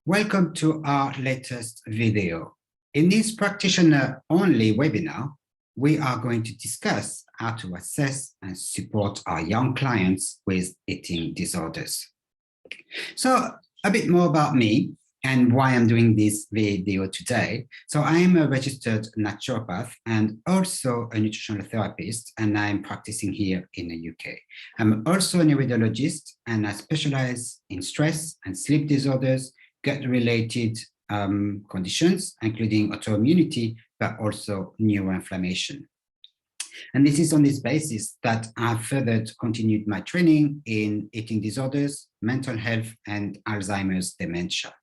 Welcome to our latest video. In this practitioner-only webinar, we are going to discuss how to assess and support our young clients with eating disorders. So a bit more about me and why I'm doing this video today. So I am a registered naturopath and also a nutritional therapist, and I'm practicing here in the UK. I'm also a neurologist, and I specialize in stress and sleep disorders, gut-related conditions, including autoimmunity, but also neuroinflammation. And this is on this basis that I've further continued my training in eating disorders, mental health, and Alzheimer's dementia.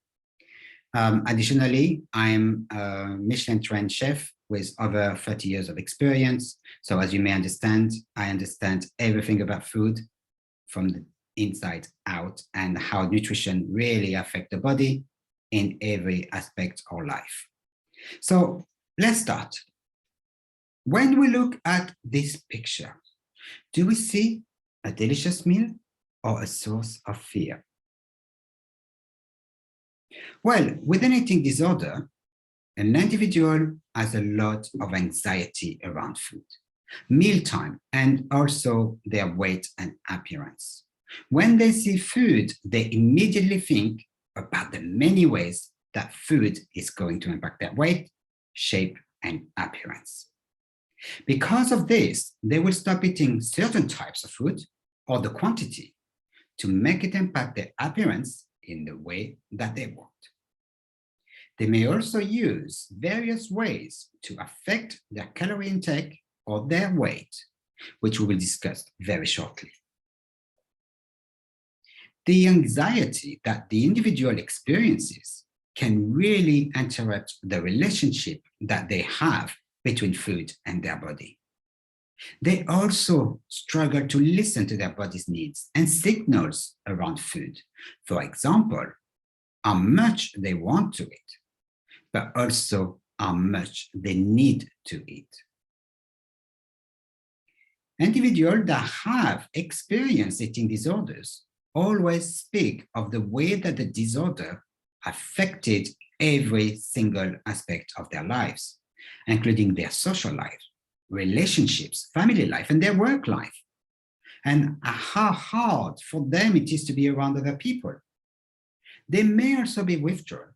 Additionally, I'm a Michelin-trained chef with over 30 years of experience. So as you may understand, I understand everything about food from the inside out and how nutrition really affects the body in every aspect of life. So let's start. When we look at this picture, do we see a delicious meal or a source of fear? Well, with an eating disorder, an individual has a lot of anxiety around food, mealtime, and also their weight and appearance. When they see food, they immediately think about the many ways that food is going to impact their weight, shape, and appearance. Because of this, they will stop eating certain types of food or the quantity to make it impact their appearance in the way that they want. They may also use various ways to affect their calorie intake or their weight, which we will discuss very shortly. The anxiety that the individual experiences can really interrupt the relationship that they have between food and their body. They also struggle to listen to their body's needs and signals around food. For example, how much they want to eat, but also how much they need to eat. Individuals that have experienced eating disorders always speak of the way that the disorder affected every single aspect of their lives, including their social life, relationships, family life, and their work life, and how hard for them it is to be around other people. They may also be withdrawn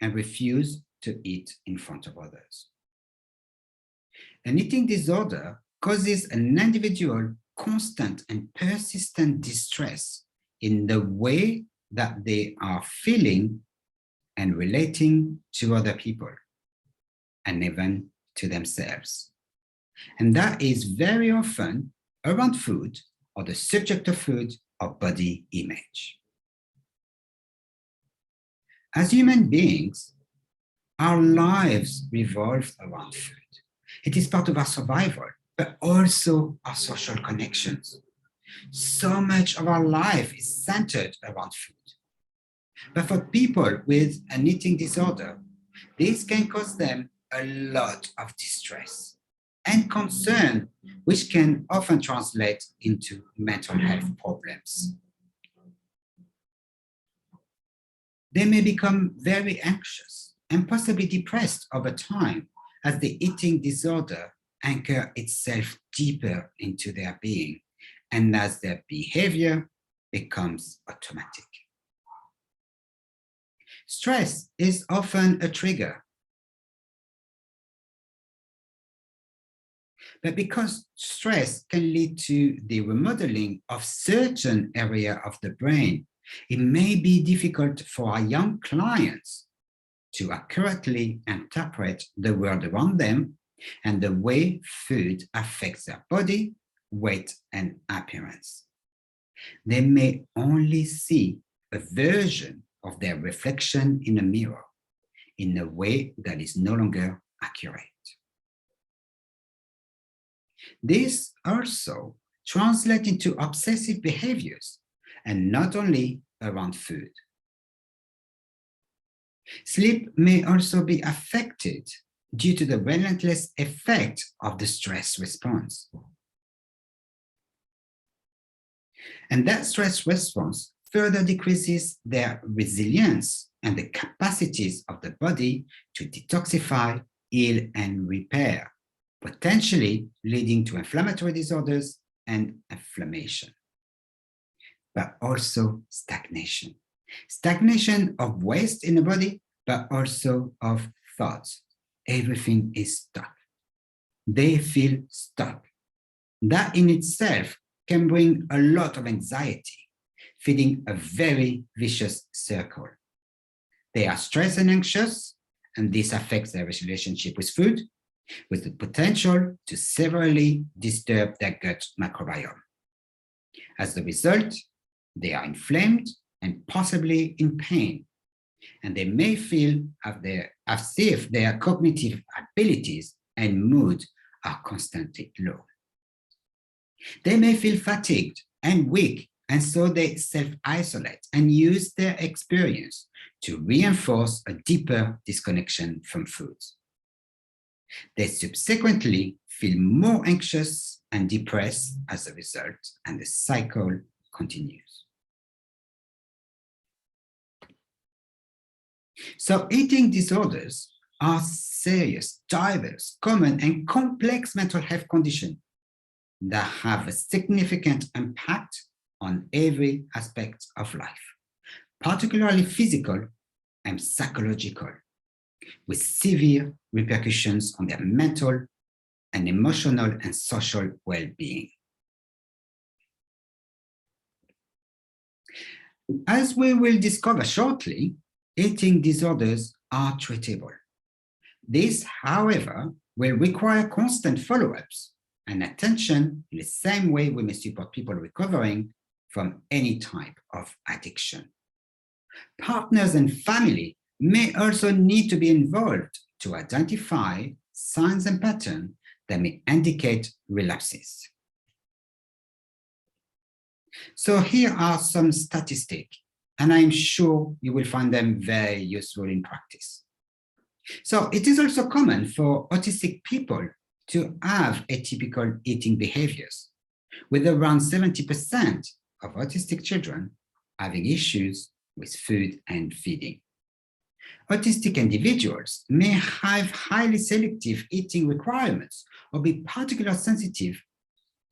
and refuse to eat in front of others. An eating disorder causes an individual constant and persistent distress in the way that they are feeling and relating to other people, and even to themselves. And that is very often around food or the subject of food or body image. As human beings, our lives revolve around food. It is part of our survival, but also our social connections. So much of our life is centered around food. But for people with an eating disorder, this can cause them a lot of distress and concern, which can often translate into mental health problems. They may become very anxious and possibly depressed over time as the eating disorder anchors itself deeper into their being and as their behavior becomes automatic. Stress is often a trigger. But because stress can lead to the remodeling of certain area of the brain, it may be difficult for our young clients to accurately interpret the world around them and the way food affects their body, weight, and appearance. They may only see a version of their reflection in a mirror in a way that is no longer accurate. This also translates into obsessive behaviors, and not only around food. Sleep may also be affected due to the relentless effect of the stress response. And that stress response further decreases their resilience and the capacities of the body to detoxify, heal, and repair, potentially leading to inflammatory disorders and inflammation. But also stagnation. Stagnation of waste in the body, but also of thoughts. Everything is stuck. They feel stuck. That in itself can bring a lot of anxiety, feeding a very vicious circle. They are stressed and anxious, and this affects their relationship with food, with the potential to severely disturb their gut microbiome. As a result, they are inflamed and possibly in pain, and they may feel as if their cognitive abilities and mood are constantly low. They may feel fatigued and weak, and so they self-isolate and use their experience to reinforce a deeper disconnection from food. They subsequently feel more anxious and depressed as a result, and the cycle continues. So eating disorders are serious, diverse, common, and complex mental health conditions that have a significant impact on every aspect of life, particularly physical and psychological, with severe repercussions on their mental and emotional and social well-being. As we will discover shortly, eating disorders are treatable. This, however, will require constant follow-ups and attention in the same way we may support people recovering from any type of addiction. Partners and family may also need to be involved to identify signs and patterns that may indicate relapses. So here are some statistics, and I'm sure you will find them very useful in practice. So it is also common for autistic people to have atypical eating behaviors, with around 70% of autistic children having issues with food and feeding. Autistic individuals may have highly selective eating requirements or be particularly sensitive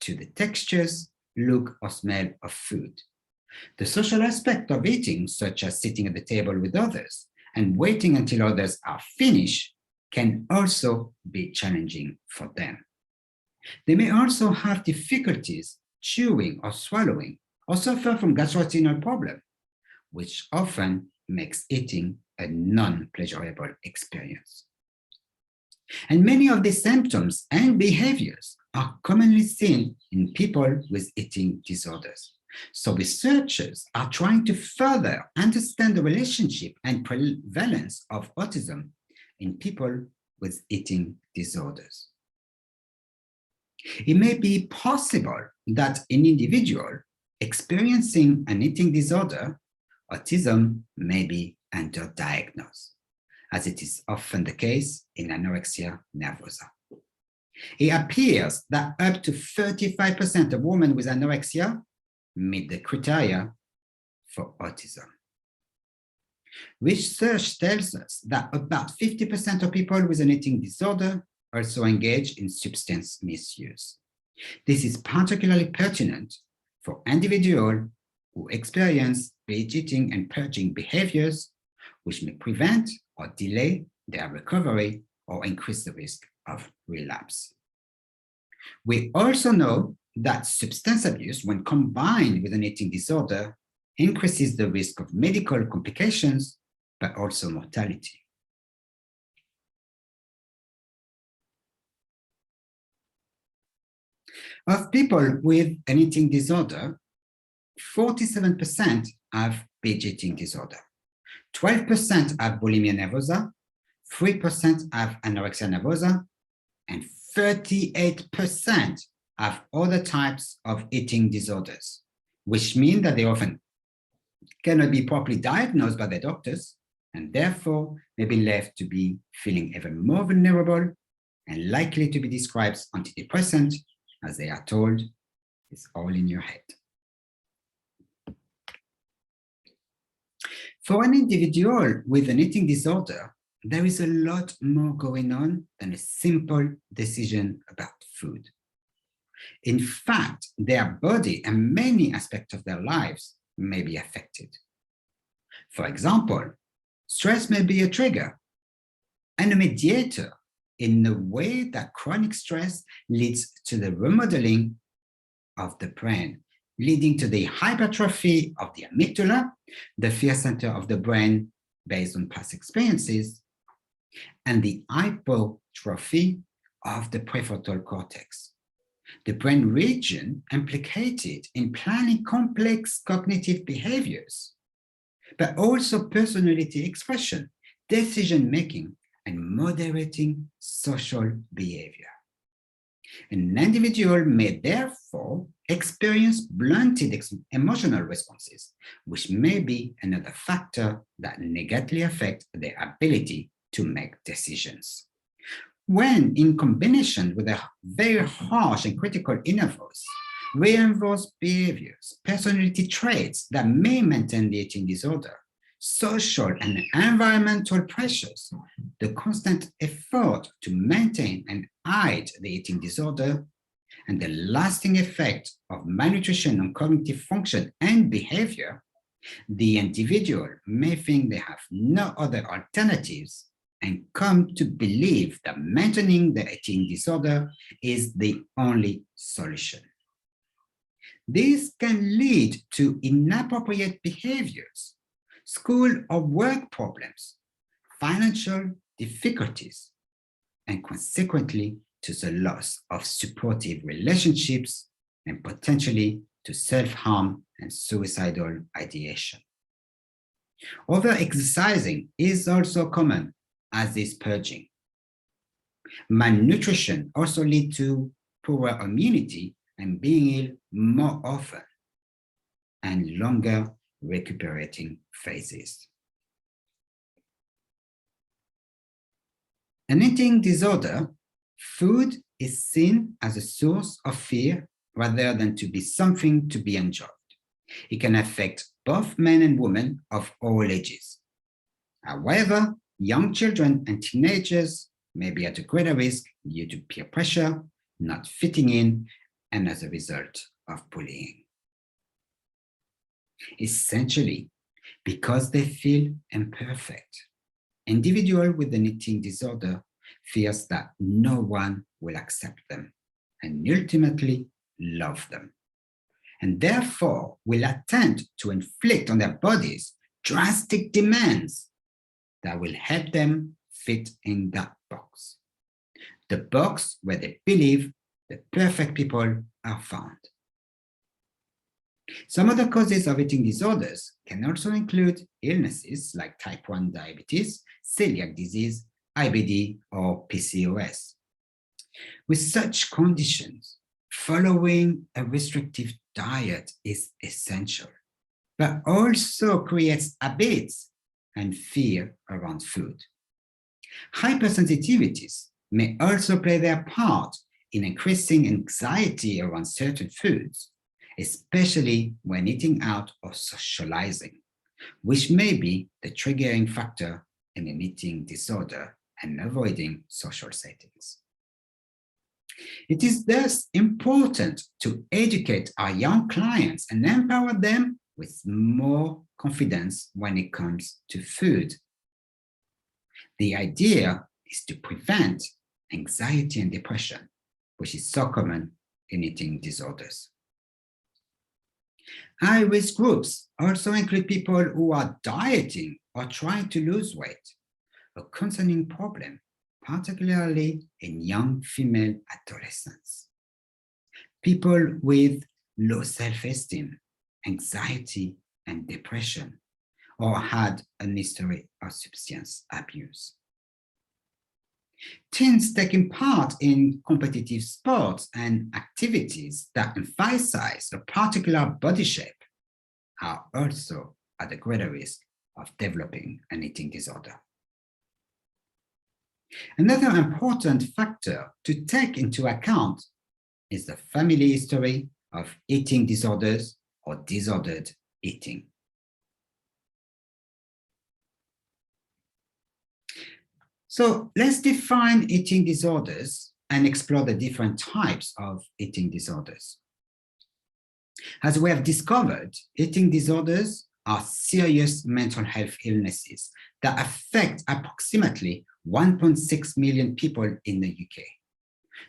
to the textures, look, or smell of food. The social aspect of eating, such as sitting at the table with others and waiting until others are finished, can also be challenging for them. They may also have difficulties chewing or swallowing, or suffer from gastrointestinal problems, which often makes eating a non-pleasurable experience. And many of these symptoms and behaviors are commonly seen in people with eating disorders. So researchers are trying to further understand the relationship and prevalence of autism in people with eating disorders. It may be possible that an individual experiencing an eating disorder, autism, may be underdiagnosed, as it is often the case in anorexia nervosa. It appears that up to 35% of women with anorexia meet the criteria for autism. Research tells us that about 50% of people with an eating disorder also engage in substance misuse. This is particularly pertinent for individuals who experience binge eating and purging behaviors, which may prevent or delay their recovery or increase the risk of relapse. We also know that substance abuse, when combined with an eating disorder, increases the risk of medical complications, but also mortality. Of people with an eating disorder, 47% have binge eating disorder, 12% have bulimia nervosa, 3% have anorexia nervosa, and 38% have other types of eating disorders, which mean that they often cannot be properly diagnosed by their doctors, and therefore may be left to be feeling even more vulnerable and likely to be prescribed antidepressant, as they are told, it's all in your head. For an individual with an eating disorder, there is a lot more going on than a simple decision about food. In fact, their body and many aspects of their lives may be affected. For example, stress may be a trigger and a mediator in the way that chronic stress leads to the remodeling of the brain, leading to the hypertrophy of the amygdala, the fear center of the brain based on past experiences, and the hypertrophy of the prefrontal cortex, the brain region implicated in planning complex cognitive behaviors, but also personality expression, decision-making, and moderating social behavior. An individual may therefore experience blunted emotional responses, which may be another factor that negatively affects their ability to make decisions. When in combination with a very harsh and critical inner voice, reinforced behaviors, personality traits that may maintain the eating disorder, social and environmental pressures, the constant effort to maintain and hide the eating disorder, and the lasting effect of malnutrition on cognitive function and behavior, the individual may think they have no other alternatives and come to believe that maintaining the eating disorder is the only solution. This can lead to inappropriate behaviors, school or work problems, financial difficulties, and consequently to the loss of supportive relationships and potentially to self-harm and suicidal ideation. Over-exercising is also common, as is purging. Malnutrition also leads to poor immunity and being ill more often and longer recuperating phases. An eating disorder, food is seen as a source of fear rather than to be something to be enjoyed. It can affect both men and women of all ages. However, young children and teenagers may be at a greater risk due to peer pressure, not fitting in, and as a result of bullying. Essentially, because they feel imperfect, individuals with an eating disorder fears that no one will accept them and ultimately love them, and therefore will attempt to inflict on their bodies drastic demands that will help them fit in that box, the box where they believe the perfect people are found. Some other causes of eating disorders can also include illnesses like type 1 diabetes, celiac disease, IBD, or PCOS. With such conditions, following a restrictive diet is essential, but also creates habits and fear around food. Hypersensitivities may also play their part in increasing anxiety around certain foods, especially when eating out or socializing, which may be the triggering factor in an eating disorder and avoiding social settings. It is thus important to educate our young clients and empower them with more confidence when it comes to food. The idea is to prevent anxiety and depression, which is so common in eating disorders. High-risk groups also include people who are dieting or trying to lose weight, a concerning problem, particularly in young female adolescents. People with low self-esteem, anxiety, and depression, or had a history of substance abuse. Teens taking part in competitive sports and activities that emphasize a particular body shape are also at a greater risk of developing an eating disorder. Another important factor to take into account is the family history of eating disorders or disordered eating. So let's define eating disorders and explore the different types of eating disorders. As we have discovered, eating disorders are serious mental health illnesses that affect approximately 1.6 million people in the UK.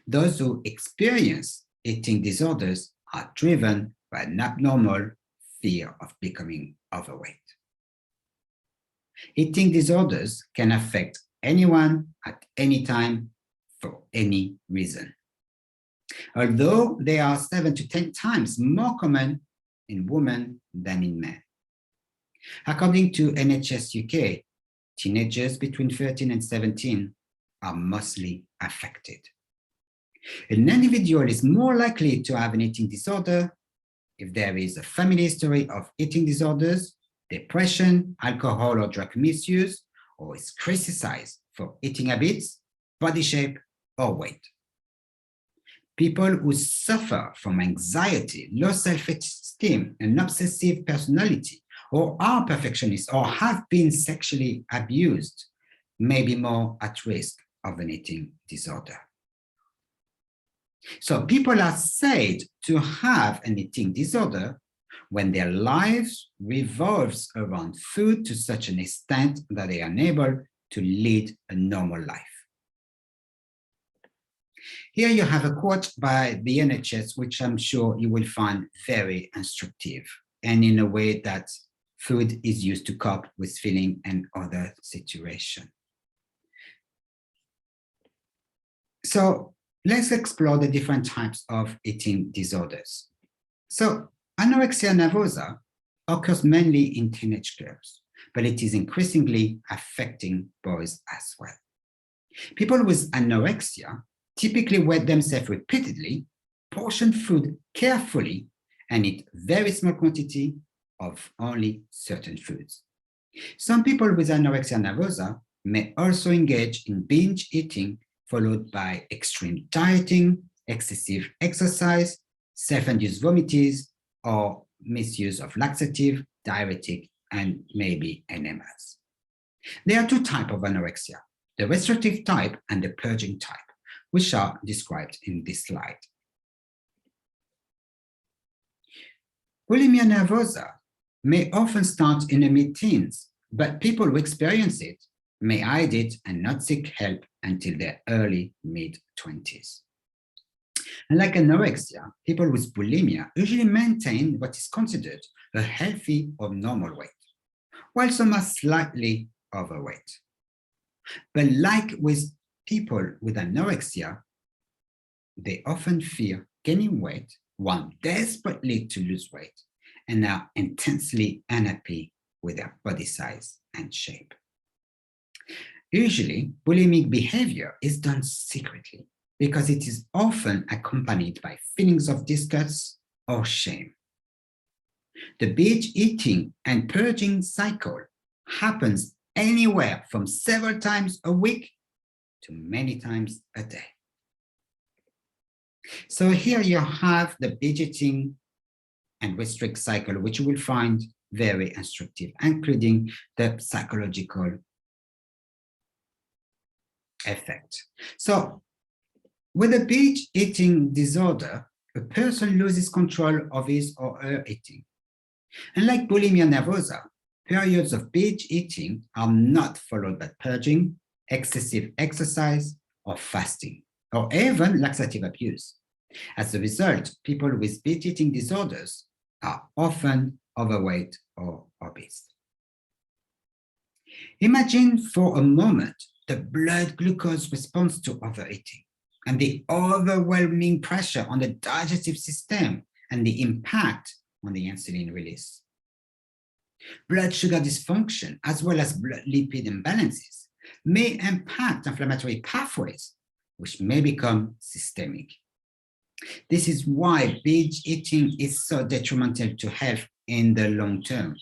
Those who experience eating disorders are driven by an abnormal fear of becoming overweight. Eating disorders can affect anyone at any time for any reason. Although they are 7 to 10 times more common in women than in men. According to NHS UK, teenagers between 13 and 17 are mostly affected. An individual is more likely to have an eating disorder if there is a family history of eating disorders, depression, alcohol or drug misuse, or is criticized for eating habits, body shape, or weight. People who suffer from anxiety, low self-esteem, an obsessive personality, or are perfectionists or have been sexually abused may be more at risk of an eating disorder. So people are said to have an eating disorder when their lives revolves around food to such an extent that they are unable to lead a normal life. Here you have a quote by the NHS, which I'm sure you will find very instructive, and in a way that food is used to cope with feeling and other situations. So let's explore the different types of eating disorders. So anorexia nervosa occurs mainly in teenage girls, but it is increasingly affecting boys as well. People with anorexia typically weigh themselves repeatedly, portion food carefully, and eat very small quantity of only certain foods. Some people with anorexia nervosa may also engage in binge eating, followed by extreme dieting, excessive exercise, self-induced vomiting, or misuse of laxative, diuretic, and maybe enemas. There are two types of anorexia, the restrictive type and the purging type, which are described in this slide. Bulimia nervosa may often start in the mid-teens, but people who experience it may hide it and not seek help until their early mid-20s. And like anorexia, people with bulimia usually maintain what is considered a healthy or normal weight, while some are slightly overweight. But like with people with anorexia, they often fear gaining weight, want desperately to lose weight, and are intensely unhappy with their body size and shape. Usually, bulimic behavior is done secretly because it is often accompanied by feelings of disgust or shame. The binge eating and purging cycle happens anywhere from several times a week to many times a day. So here you have the binge eating and restrict cycle, which you will find very instructive, including the psychological effect. So with a binge eating disorder, a person loses control of his or her eating. And like bulimia nervosa, periods of binge eating are not followed by purging, excessive exercise, or fasting, or even laxative abuse. As a result, people with binge eating disorders are often overweight or obese. Imagine for a moment the blood glucose response to overeating and the overwhelming pressure on the digestive system and the impact on the insulin release. Blood sugar dysfunction, as well as blood lipid imbalances, may impact inflammatory pathways, which may become systemic. This is why binge eating is so detrimental to health in the long term,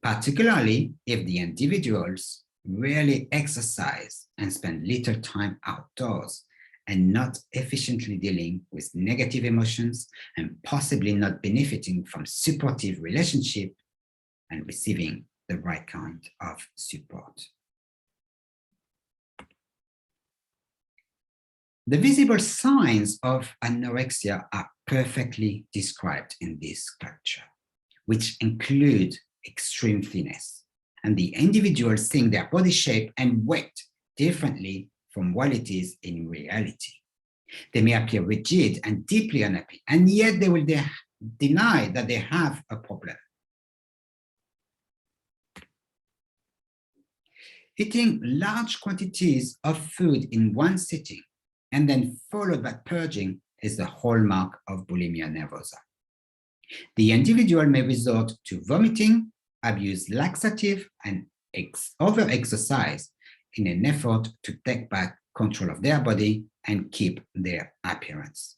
particularly if the individuals rarely exercise and spend little time outdoors and not efficiently dealing with negative emotions and possibly not benefiting from supportive relationship and receiving the right kind of support. The visible signs of anorexia are perfectly described in this culture, which include extreme thinness, and the individual seeing their body shape and weight differently from what it is in reality. They may appear rigid and deeply unhappy, and yet they will deny that they have a problem. Eating large quantities of food in one sitting and then followed by purging is the hallmark of bulimia nervosa. The individual may resort to vomiting, abuse laxative, and over-exercise in an effort to take back control of their body and keep their appearance.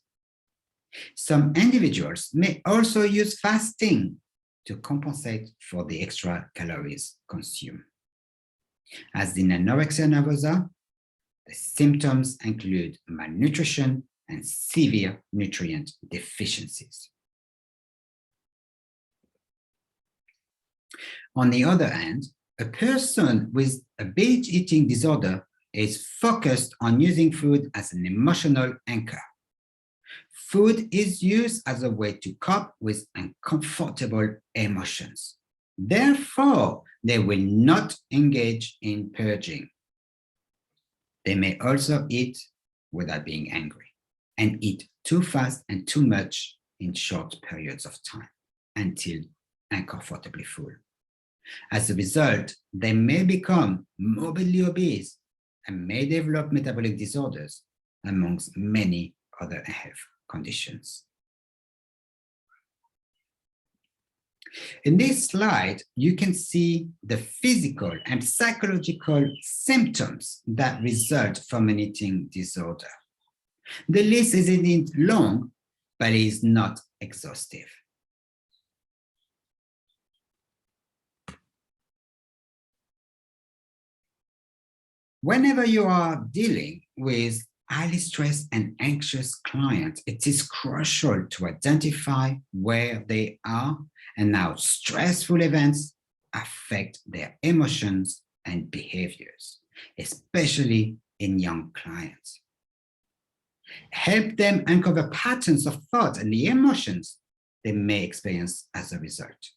Some individuals may also use fasting to compensate for the extra calories consumed. As in anorexia nervosa, the symptoms include malnutrition and severe nutrient deficiencies. On the other hand, a person with a binge eating disorder is focused on using food as an emotional anchor. Food is used as a way to cope with uncomfortable emotions. Therefore, they will not engage in purging. They may also eat without being angry and eat too fast and too much in short periods of time until uncomfortably full. As a result, they may become morbidly obese and may develop metabolic disorders, amongst many other health conditions. In this slide, you can see the physical and psychological symptoms that result from an eating disorder. The list is indeed long, but it is not exhaustive. Whenever you are dealing with highly stressed and anxious clients, it is crucial to identify where they are and how stressful events affect their emotions and behaviors, especially in young clients. Help them uncover patterns of thought and the emotions they may experience as a result.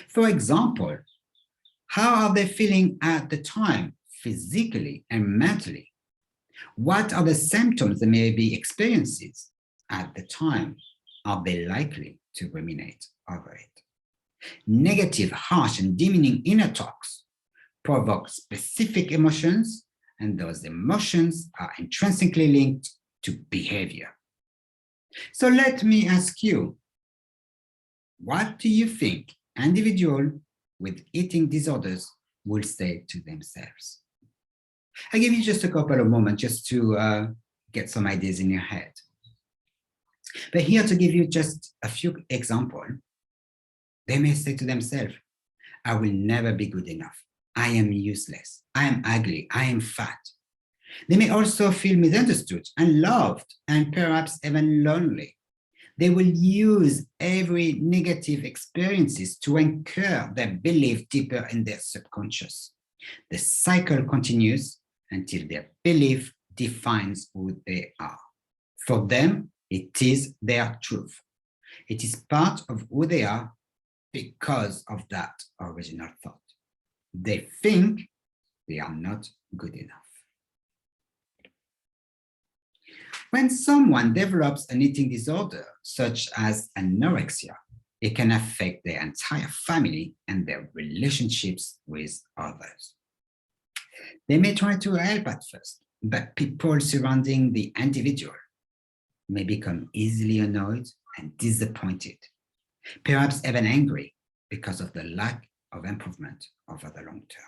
For example, how are they feeling at the time, physically and mentally? What are the symptoms they may be experiencing at the time? Are they likely to ruminate over it? Negative, harsh, and demeaning inner talks provoke specific emotions, and those emotions are intrinsically linked to behavior. So let me ask you, what do you think individuals with eating disorders will say to themselves? I'll give you just a couple of moments just to get some ideas in your head. But here to give you just a few examples, they may say to themselves, I will never be good enough. I am useless. I am ugly. I am fat. They may also feel misunderstood, unloved, and perhaps even lonely. They will use every negative experiences to anchor their belief deeper in their subconscious. The cycle continues until their belief defines who they are. For them, it is their truth. It is part of who they are because of that original thought. They think they are not good enough. When someone develops an eating disorder, such as anorexia, it can affect their entire family and their relationships with others. They may try to help at first, but people surrounding the individual may become easily annoyed and disappointed, perhaps even angry because of the lack of improvement over the long term.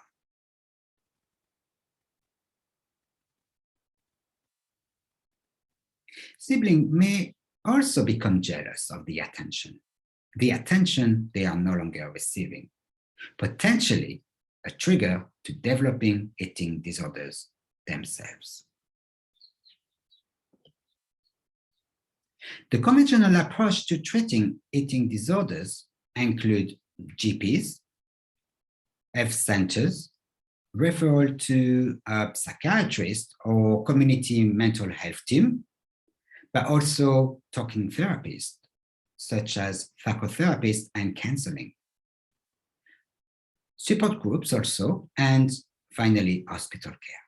Siblings may also become jealous of the attention they are no longer receiving, potentially a trigger to developing eating disorders themselves. The conventional approach to treating eating disorders include GPs, health centers, referral to a psychiatrist or community mental health team, but also talking therapists, such as psychotherapists and counseling. Support groups also, and finally, hospital care.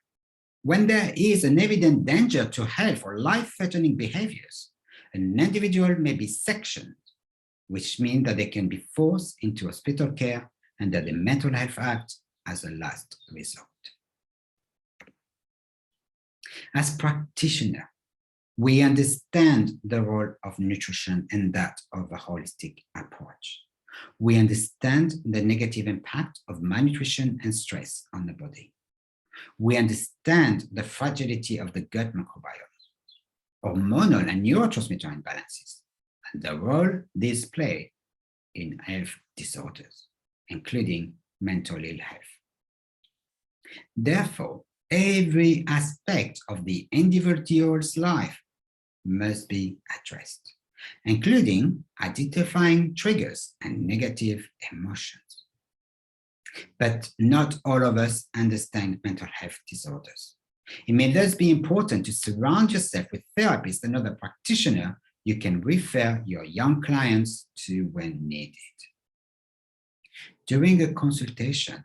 When there is an evident danger to health or life-threatening behaviors, an individual may be sectioned, which means that they can be forced into hospital care under the Mental Health Act as a last resort. As practitioners, we understand the role of nutrition and that of a holistic approach. We understand the negative impact of malnutrition and stress on the body. We understand the fragility of the gut microbiome, hormonal and neurotransmitter imbalances, and the role these play in health disorders, including mental ill health. Therefore, every aspect of the individual's life must be addressed, including identifying triggers and negative emotions. But not all of us understand mental health disorders. It may thus be important to surround yourself with therapists and other practitioners you can refer your young clients to when needed. During a consultation,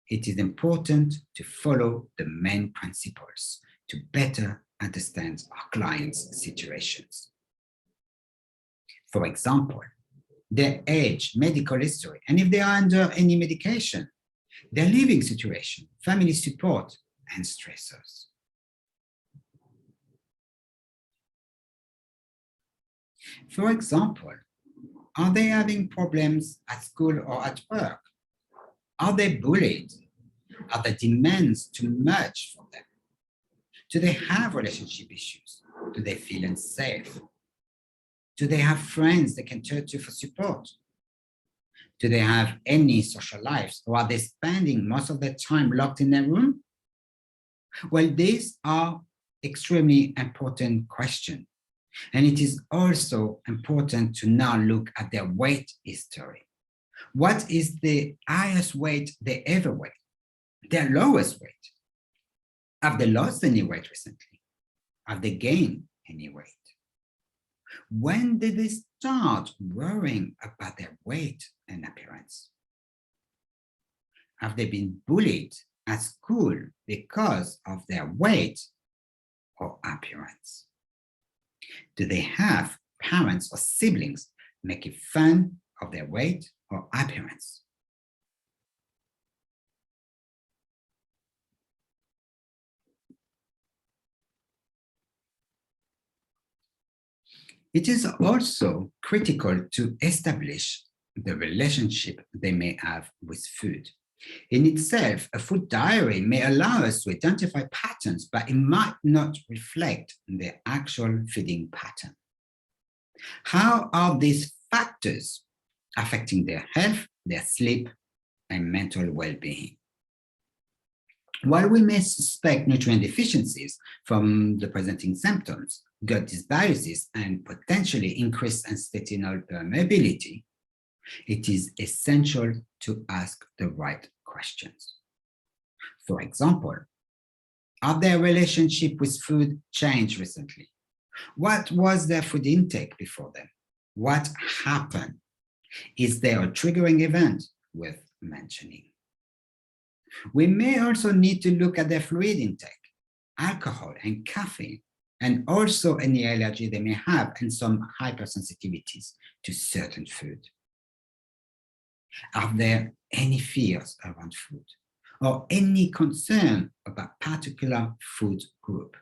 it is important to follow the main principles to better understand our clients' situations. For example, their age, medical history, and if they are under any medication, their living situation, family support, and stressors. For example, are they having problems at school or at work? Are they bullied? Are the demands too much for them? Do they have relationship issues? Do they feel unsafe? Do they have friends they can turn to for support? Do they have any social lives, or are they spending most of their time locked in their room? Well, these are extremely important questions. And it is also important to now look at their weight history. What is the highest weight they ever weighed? Their lowest weight? Have they lost any weight recently? Have they gained any weight? When did they start worrying about their weight and appearance? Have they been bullied at school because of their weight or appearance? Do they have parents or siblings making fun of their weight or appearance? It is also critical to establish the relationship they may have with food. In itself, a food diary may allow us to identify patterns, but it might not reflect the actual feeding pattern. How are these factors affecting their health, their sleep, and mental well-being? While we may suspect nutrient deficiencies from the presenting symptoms, gut dysbiosis, and potentially increased intestinal permeability, it is essential to ask the right questions. For example, are their relationship with food changed recently? What was their food intake before them? What happened? Is there a triggering event worth mentioning? We may also need to look at their fluid intake, alcohol and caffeine, and also any allergy they may have and some hypersensitivities to certain food. Are there any fears around food or any concern about particular food group?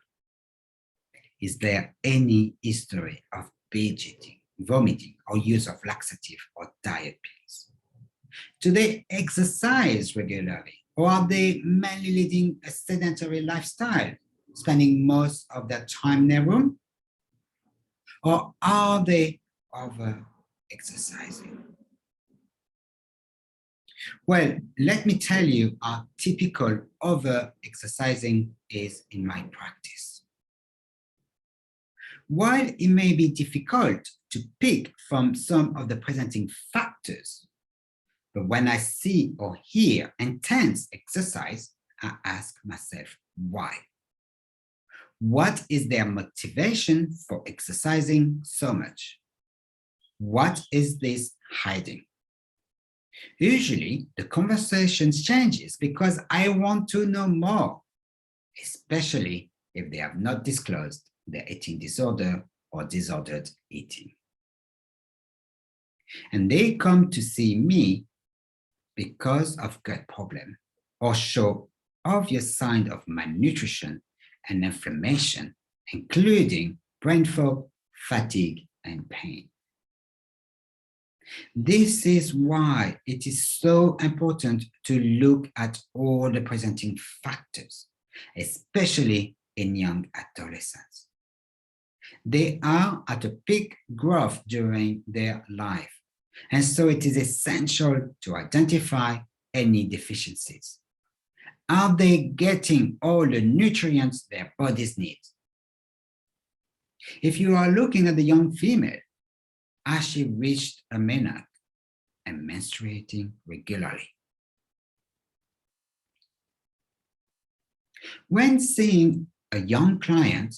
Is there any history of binge eating, vomiting, or use of laxative or diet pills? Do they exercise regularly, or are they mainly leading a sedentary lifestyle, spending most of their time in their room? Or are they over-exercising? Well, let me tell you how typical over-exercising is in my practice. While it may be difficult to pick from some of the presenting factors, but when I see or hear intense exercise, I ask myself why. What is their motivation for exercising so much? What is this hiding? Usually, the conversation changes because I want to know more, especially if they have not disclosed their eating disorder or disordered eating. And they come to see me because of gut problem or show obvious signs of malnutrition and inflammation, including brain fog, fatigue, and pain. This is why it is so important to look at all the presenting factors, especially in young adolescents. They are at a peak growth during their life, and so it is essential to identify any deficiencies. Are they getting all the nutrients their bodies need? If you are looking at the young female, has she reached a menarche and menstruating regularly? When seeing a young client,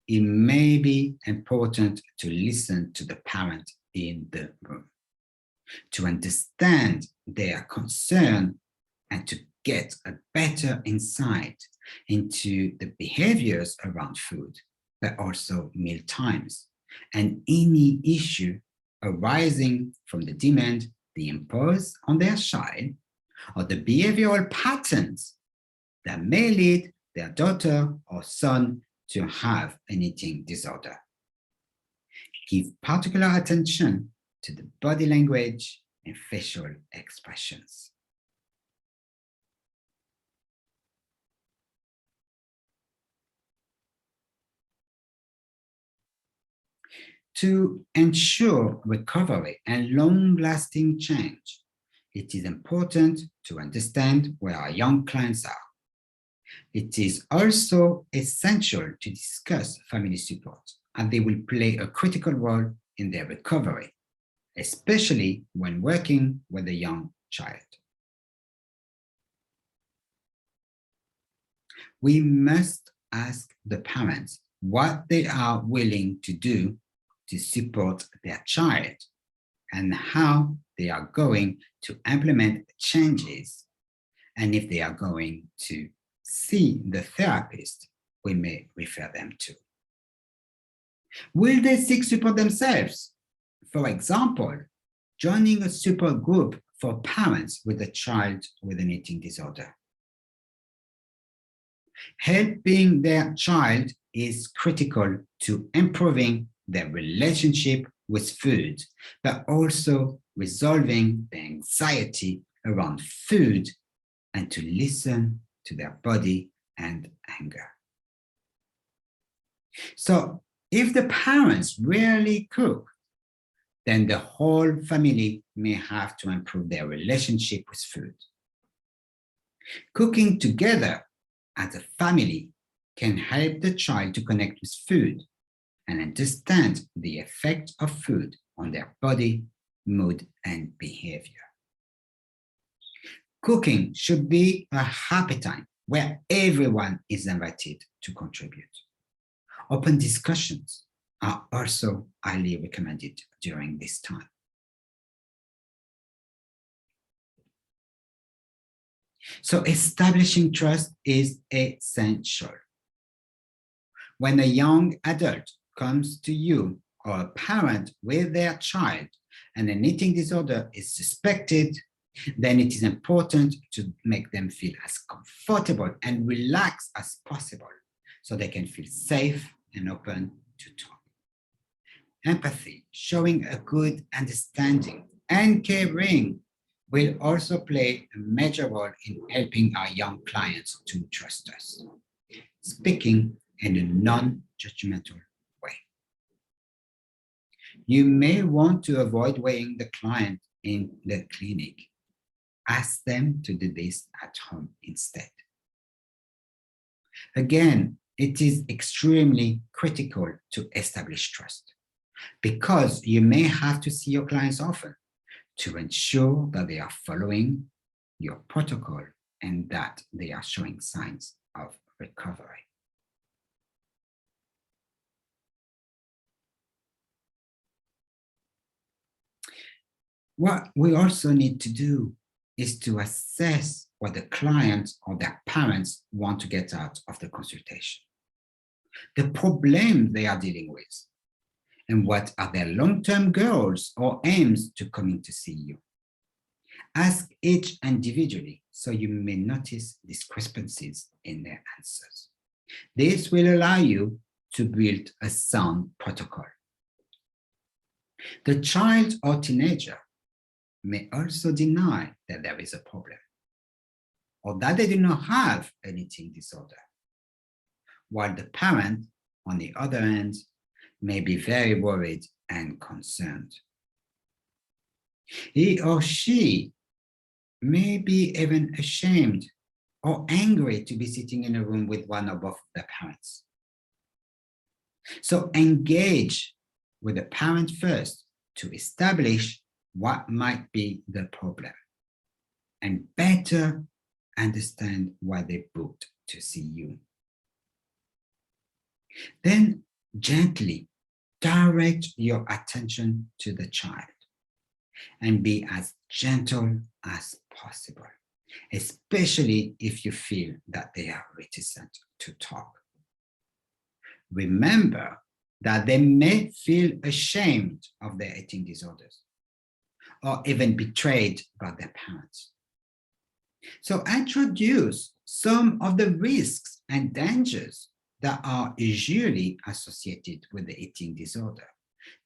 it may be important to listen to the parent in the room, to understand their concern and to get a better insight into the behaviors around food, but also meal times, and any issue arising from the demand they impose on their child or the behavioral patterns that may lead their daughter or son to have an eating disorder. Give particular attention to the body language and facial expressions. To ensure recovery and long-lasting change, it is important to understand where our young clients are. It is also essential to discuss family support, and they will play a critical role in their recovery, especially when working with a young child. We must ask the parents what they are willing to do to support their child and how they are going to implement changes, and if they are going to see the therapist we may refer them to. Will they seek support themselves? For example, joining a support group for parents with a child with an eating disorder. Helping their child is critical to improving their relationship with food, but also resolving the anxiety around food and to listen to their body and anger. So if the parents rarely cook, then the whole family may have to improve their relationship with food. Cooking together as a family can help the child to connect with food and understand the effect of food on their body, mood, and behavior. Cooking should be a happy time where everyone is invited to contribute. Open discussions are also highly recommended during this time. So establishing trust is essential. When a young adult comes to you or a parent with their child and an eating disorder is suspected, then it is important to make them feel as comfortable and relaxed as possible so they can feel safe and open to talk. Empathy, showing a good understanding, and caring will also play a major role in helping our young clients to trust us. Speaking in a non-judgmental way. You may want to avoid weighing the client in the clinic. Ask them to do this at home instead. Again, it is extremely critical to establish trust because you may have to see your clients often to ensure that they are following your protocol and that they are showing signs of recovery. What we also need to do is to assess what the client or their parents want to get out of the consultation, the problem they are dealing with, and what are their long-term goals or aims to coming to see you. Ask each individually so you may notice discrepancies in their answers. This will allow you to build a sound protocol. The child or teenager may also deny that there is a problem or that they do not have an eating disorder, while the parent, on the other hand, may be very worried and concerned. He or she may be even ashamed or angry to be sitting in a room with one or both of their parents. So engage with the parent first to establish what might be the problem and better understand why they booked to see you. Then gently direct your attention to the child and be as gentle as possible, especially if you feel that they are reticent to talk. Remember that they may feel ashamed of their eating disorders or even betrayed by their parents. So introduce some of the risks and dangers that are usually associated with the eating disorder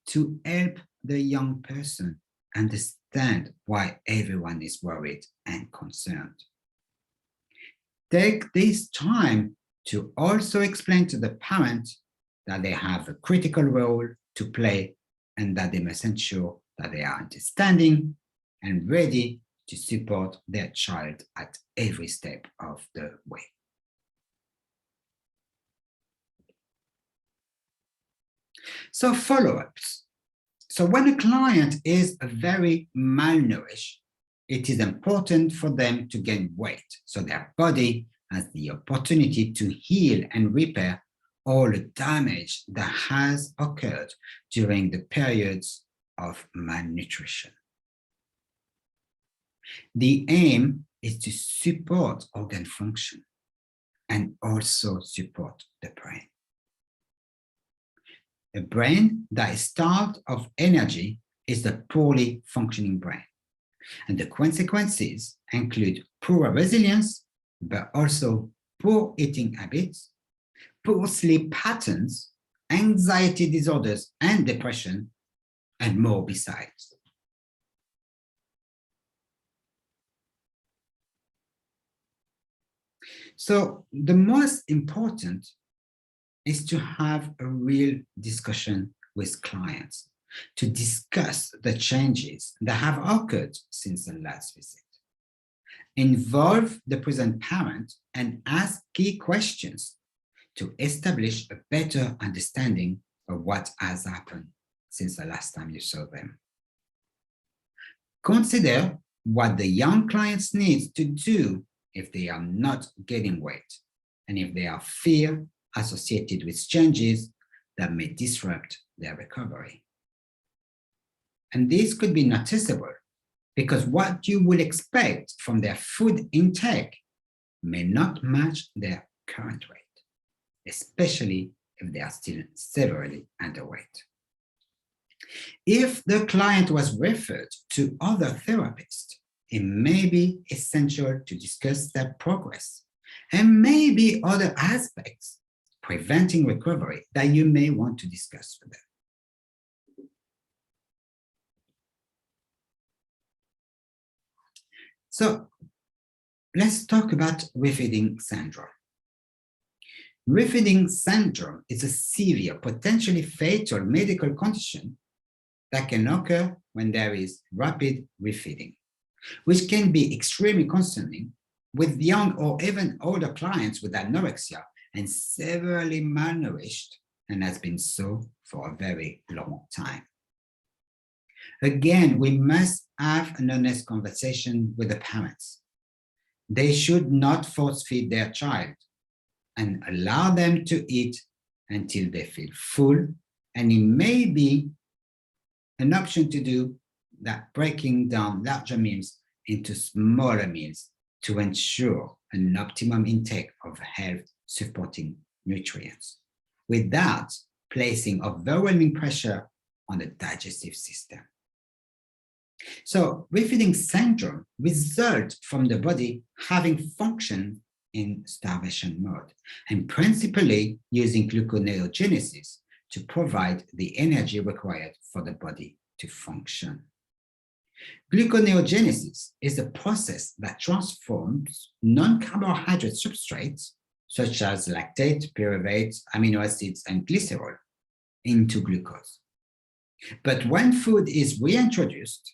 to help the young person understand why everyone is worried and concerned. Take this time to also explain to the parent that they have a critical role to play and that they must ensure that they are understanding and ready to support their child at every step of the way. So follow-ups. So when a client is very malnourished, it is important for them to gain weight so their body has the opportunity to heal and repair all the damage that has occurred during the periods of malnutrition. The aim is to support organ function and also support the brain. A brain that is starved of energy is the poorly functioning brain. And the consequences include poor resilience, but also poor eating habits, poor sleep patterns, anxiety disorders and depression, and more besides. So the most important is to have a real discussion with clients to discuss the changes that have occurred since the last visit. Involve the present parent and ask key questions to establish a better understanding of what has happened since the last time you saw them. Consider what the young clients need to do if they are not gaining weight and if they are fear associated with changes that may disrupt their recovery. And this could be noticeable because what you will expect from their food intake may not match their current weight, especially if they are still severely underweight. If the client was referred to other therapists, it may be essential to discuss their progress and maybe other aspects preventing recovery that you may want to discuss with them. So let's talk about refeeding syndrome. Refeeding syndrome is a severe, potentially fatal medical condition that can occur when there is rapid refeeding, which can be extremely concerning with young or even older clients with anorexia and severely malnourished and has been so for a very long time. Again, we must have an honest conversation with the parents. They should not force feed their child and allow them to eat until they feel full. And it may be an option to do that, breaking down larger meals into smaller meals to ensure an optimum intake of health-supporting nutrients, without placing overwhelming pressure on the digestive system. So refeeding syndrome results from the body having functioned in starvation mode and principally using gluconeogenesis to provide the energy required for the body to function. Gluconeogenesis is a process that transforms non-carbohydrate substrates such as lactate, pyruvate, amino acids, and glycerol into glucose. But when food is reintroduced,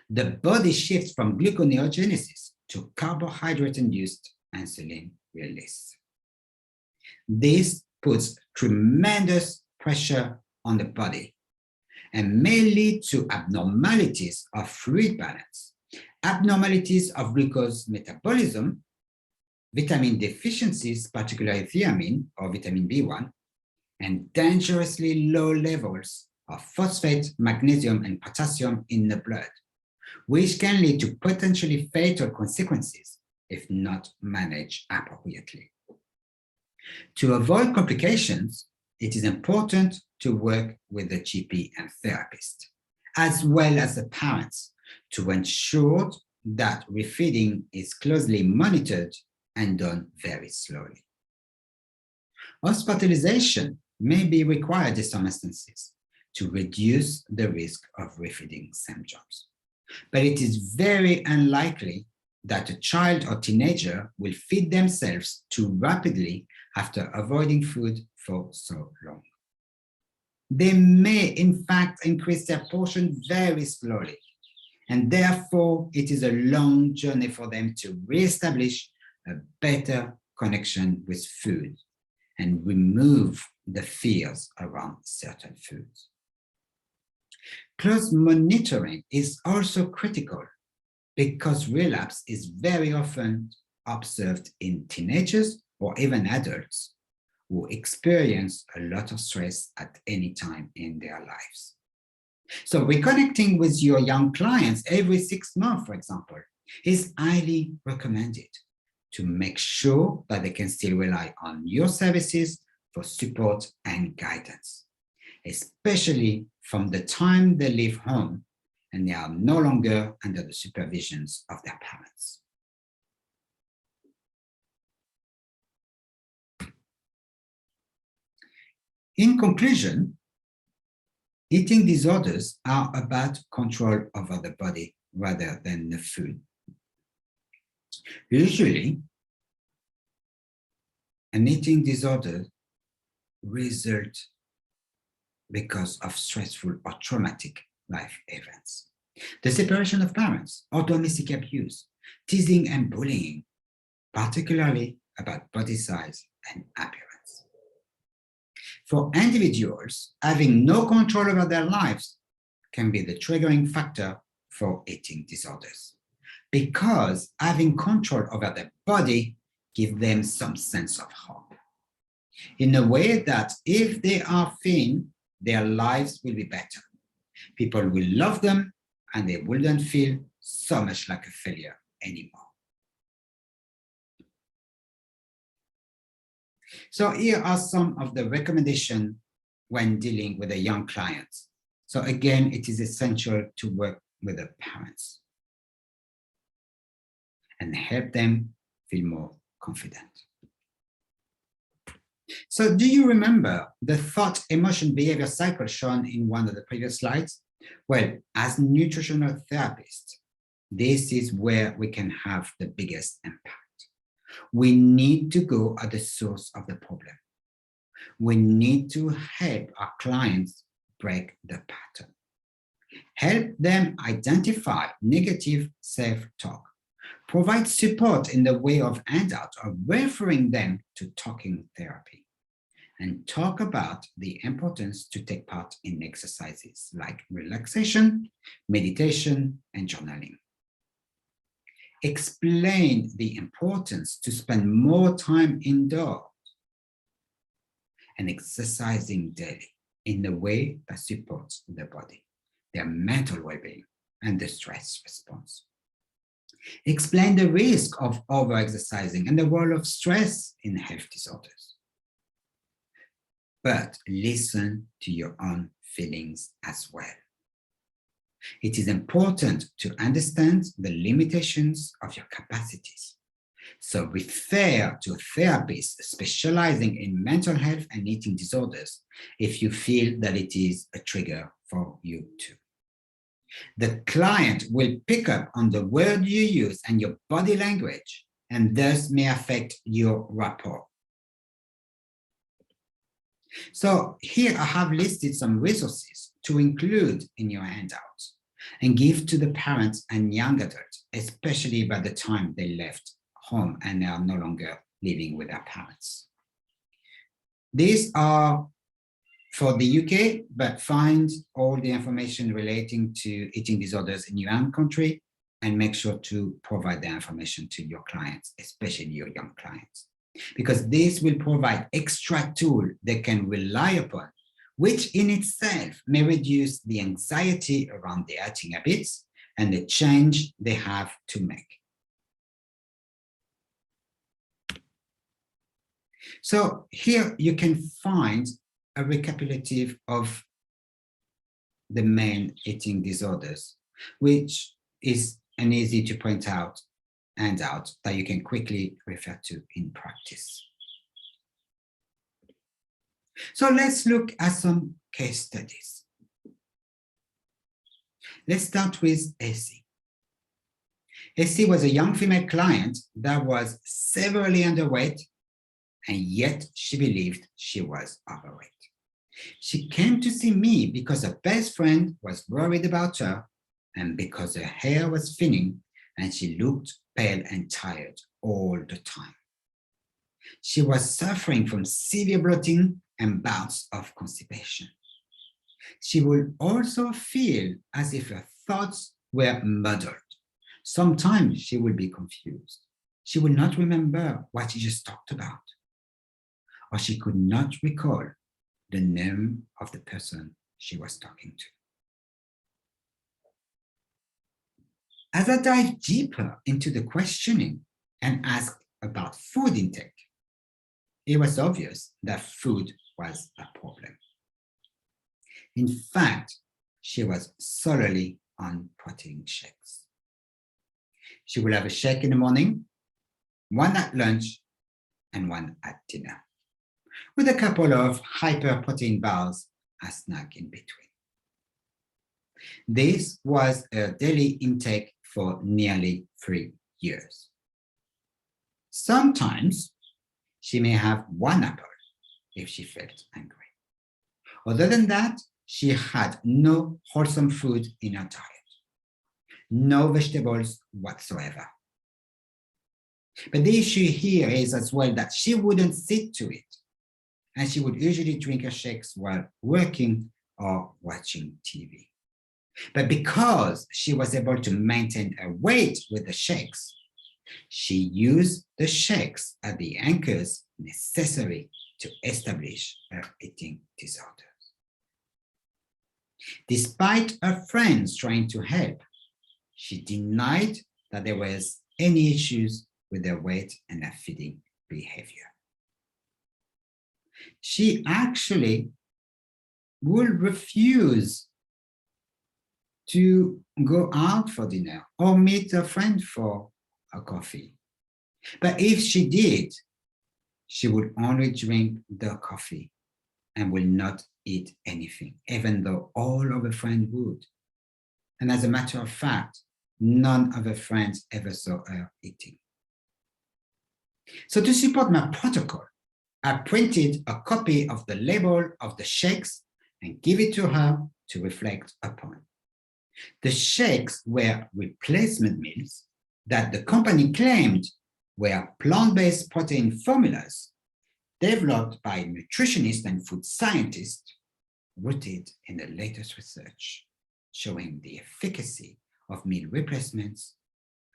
the body shifts from gluconeogenesis to carbohydrate-induced insulin release. This puts tremendous pressure on the body and may lead to abnormalities of fluid balance, abnormalities of glucose metabolism, vitamin deficiencies, particularly thiamine or vitamin B1, and dangerously low levels of phosphate, magnesium, and potassium in the blood, which can lead to potentially fatal consequences if not managed appropriately. To avoid complications, it is important to work with the GP and therapist, as well as the parents, to ensure that refeeding is closely monitored and done very slowly. Hospitalization may be required in some instances to reduce the risk of refeeding symptoms, but it is very unlikely that a child or teenager will feed themselves too rapidly after avoiding food for so long. They may, in fact, increase their portion very slowly, and therefore it is a long journey for them to reestablish a better connection with food and remove the fears around certain foods. Close monitoring is also critical because relapse is very often observed in teenagers or even adults who experience a lot of stress at any time in their lives. So reconnecting with your young clients every 6 months, for example, is highly recommended to make sure that they can still rely on your services for support and guidance, especially from the time they leave home and they are no longer under the supervisions of their parents. In conclusion, eating disorders are about control over the body rather than the food. Usually, an eating disorder results because of stressful or traumatic life events. The separation of parents or domestic abuse, teasing and bullying, particularly about body size and appearance. For individuals, having no control over their lives can be the triggering factor for eating disorders, because having control over their body gives them some sense of hope, in a way that if they are thin, their lives will be better. People will love them and they wouldn't feel so much like a failure anymore. So here are some of the recommendations when dealing with a young client. So again, it is essential to work with the parents and help them feel more confident. So do you remember the thought, emotion, behavior cycle shown in one of the previous slides? Well, as nutritional therapists, this is where we can have the biggest impact. We need to go at the source of the problem. We need to help our clients break the pattern. Help them identify negative self-talk. Provide support in the way of handout or referring them to talking therapy. And talk about the importance to take part in exercises like relaxation, meditation, and journaling. explained the importance to spend more time indoors and exercising daily in a way that supports the body, their mental well-being, and the stress response. Explain the risk of over-exercising and the role of stress in health disorders. But listen to your own feelings as well. It is important to understand the limitations of your capacities. So refer to a therapist specializing in mental health and eating disorders if you feel that it is a trigger for you too. The client will pick up on the word you use and your body language, and thus may affect your rapport. So here I have listed some resources to include in your handout and give to the parents and young adults, especially by the time they left home and they are no longer living with their parents. These are for the UK, but find all the information relating to eating disorders in your own country and make sure to provide the information to your clients, especially your young clients, because this will provide extra tool they can rely upon, which in itself may reduce the anxiety around their eating habits and the change they have to make. So here you can find a recapitulative of the main eating disorders, which is an easy to point out handout that you can quickly refer to in practice. So let's look at some case studies. Let's start with Essie. Essie was a young female client that was severely underweight, and yet she believed she was overweight. She came to see me because her best friend was worried about her and because her hair was thinning and she looked pale and tired all the time. She was suffering from severe bloating and bouts of constipation. She would also feel as if her thoughts were muddled. Sometimes she would be confused. She would not remember what she just talked about, or she could not recall the name of the person she was talking to. As I dive deeper into the questioning and asked about food intake, it was obvious that food was a problem. In fact, she was solely on protein shakes. She would have a shake in the morning, one at lunch, and one at dinner, with a couple of hyper-protein bars as snack in between. This was her daily intake for nearly 3 years. Sometimes she may have one apple if she felt angry. Other than that, she had no wholesome food in her diet, no vegetables whatsoever. But the issue here is as well that she wouldn't sit to it, and she would usually drink her shakes while working or watching TV. But because she was able to maintain her weight with the shakes, she used the shakes as the anchors necessary to establish her eating disorders. Despite her friends trying to help, she denied that there was any issues with her weight and her feeding behavior. She actually would refuse to go out for dinner or meet a friend for a coffee. But if she did, she would only drink the coffee and will not eat anything, even though all of her friends would. And as a matter of fact, none of her friends ever saw her eating. So to support my protocol, I printed a copy of the label of the shakes and give it to her to reflect upon. The shakes were replacement meals that the company claimed were plant-based protein formulas developed by nutritionists and food scientists rooted in the latest research showing the efficacy of meal replacements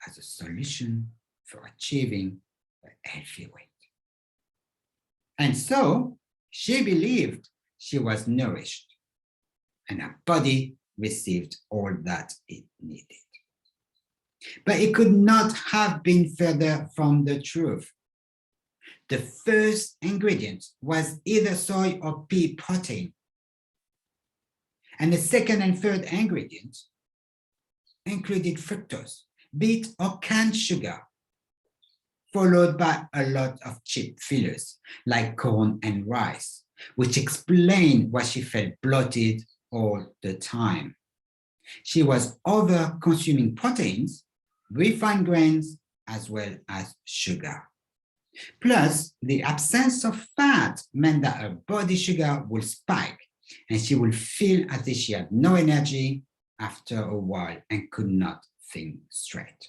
as a solution for achieving a healthy weight. And so she believed she was nourished and her body received all that it needed. But it could not have been further from the truth. The first ingredient was either soy or pea protein. And the second and third ingredient included fructose, beet or canned sugar, followed by a lot of cheap fillers like corn and rice, which explained why she felt bloated all the time. She was over-consuming proteins, refined grains, as well as sugar. Plus, the absence of fat meant that her body sugar would spike and she would feel as if she had no energy after a while and could not think straight.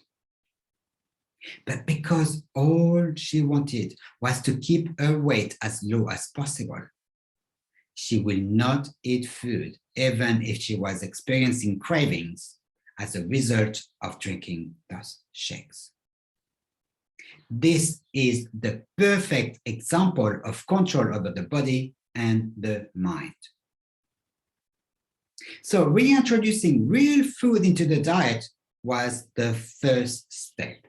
But because all she wanted was to keep her weight as low as possible, she will not eat food even if she was experiencing cravings as a result of drinking those shakes. This is the perfect example of control over the body and the mind. So reintroducing real food into the diet was the first step.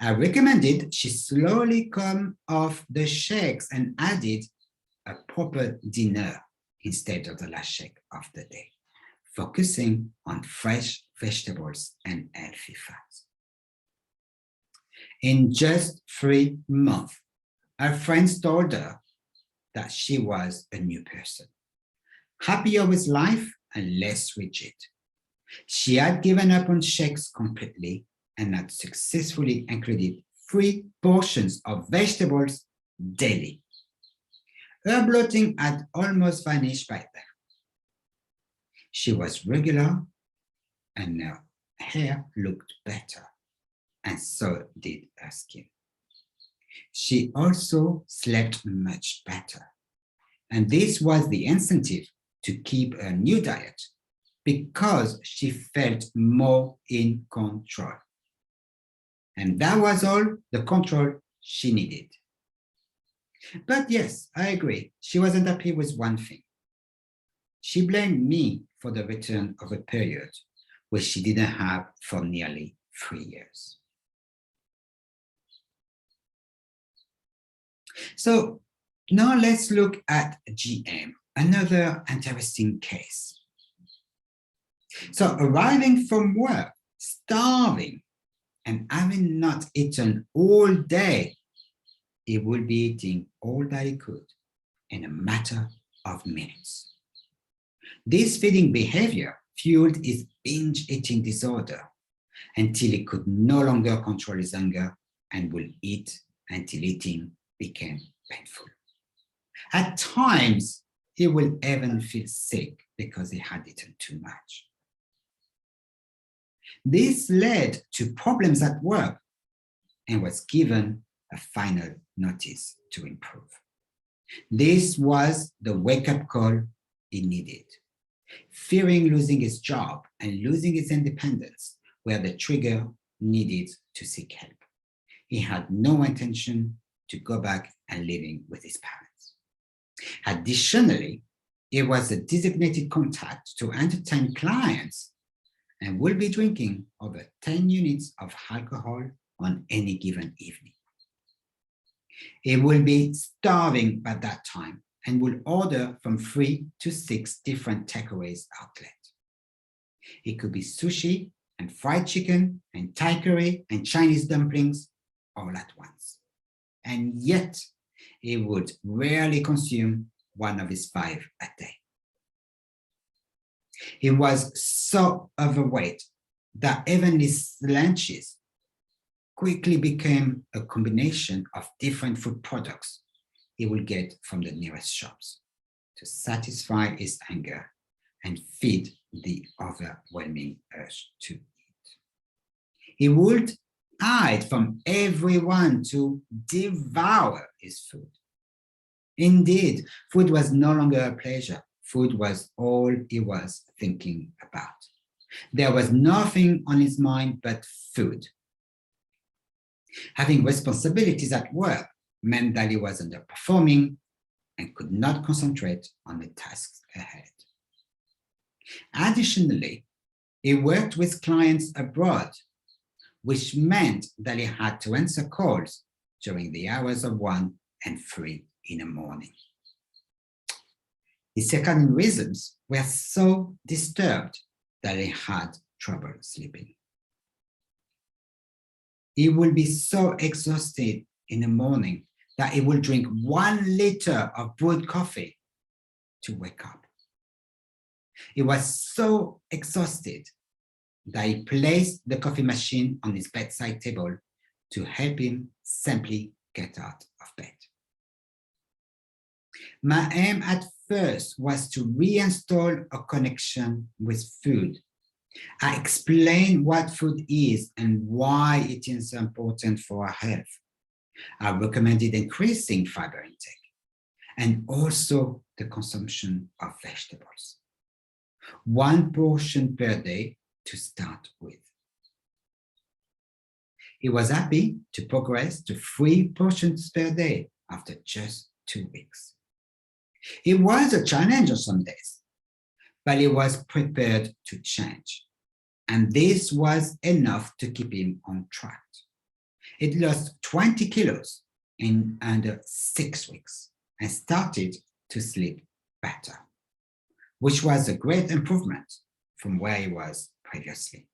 I recommended she slowly come off the shakes and added a proper dinner instead of the last shake of the day, focusing on fresh vegetables and healthy fats. In just 3 months, her friends told her that she was a new person, happier with life and less rigid. She had given up on shakes completely and had successfully included 3 portions of vegetables daily. Her bloating had almost vanished by then. She was regular and her hair looked better, and so did her skin. She also slept much better, and this was the incentive to keep her new diet because she felt more in control. And that was all the control she needed. But yes, I agree, she wasn't happy with one thing. She blamed me for the return of a period which she didn't have for nearly 3 years. So now let's look at GM, another interesting case. So arriving from work, starving, and having not eaten all day, he would be eating all that he could in a matter of minutes. This feeding behavior fueled his binge eating disorder until he could no longer control his hunger and would eat until eating became painful. At times, he will even feel sick because he had eaten too much. This led to problems at work and was given a final notice to improve. This was the wake-up call he needed. Fearing losing his job and losing his independence were the trigger needed to seek help. He had no intention to go back and living with his parents. Additionally, he was a designated contact to entertain clients and will be drinking over 10 units of alcohol on any given evening. He will be starving by that time and will order from 3 to 6 different takeaways outlets. It could be sushi and fried chicken and Thai curry and Chinese dumplings all at once. And yet, he would rarely consume one of his 5 a day. He was so overweight that even his lunches quickly became a combination of different food products he would get from the nearest shops to satisfy his hunger and feed the overwhelming urge to eat. He would hide from everyone to devour his food. Indeed, food was no longer a pleasure. Food was all he was thinking about. There was nothing on his mind but food. Having responsibilities at work meant that he was underperforming and could not concentrate on the tasks ahead. Additionally, he worked with clients abroad, which meant that he had to answer calls during the hours of 1 and 3 in the morning. His circadian rhythms were so disturbed that he had trouble sleeping. He will be so exhausted in the morning that he will drink 1 liter of brewed coffee to wake up. He was so exhausted that he placed the coffee machine on his bedside table to help him simply get out of bed. My aim at first was to reinstall a connection with food. I explained what food is and why it is important for our health. I recommended increasing fiber intake and also the consumption of vegetables. 1 portion per day to start with. He was happy to progress to 3 portions per day after just 2 weeks. It was a challenge on some days, but he was prepared to change. And this was enough to keep him on track. He lost 20 kilos in under 6 weeks and started to sleep better, which was a great improvement from where he was previously.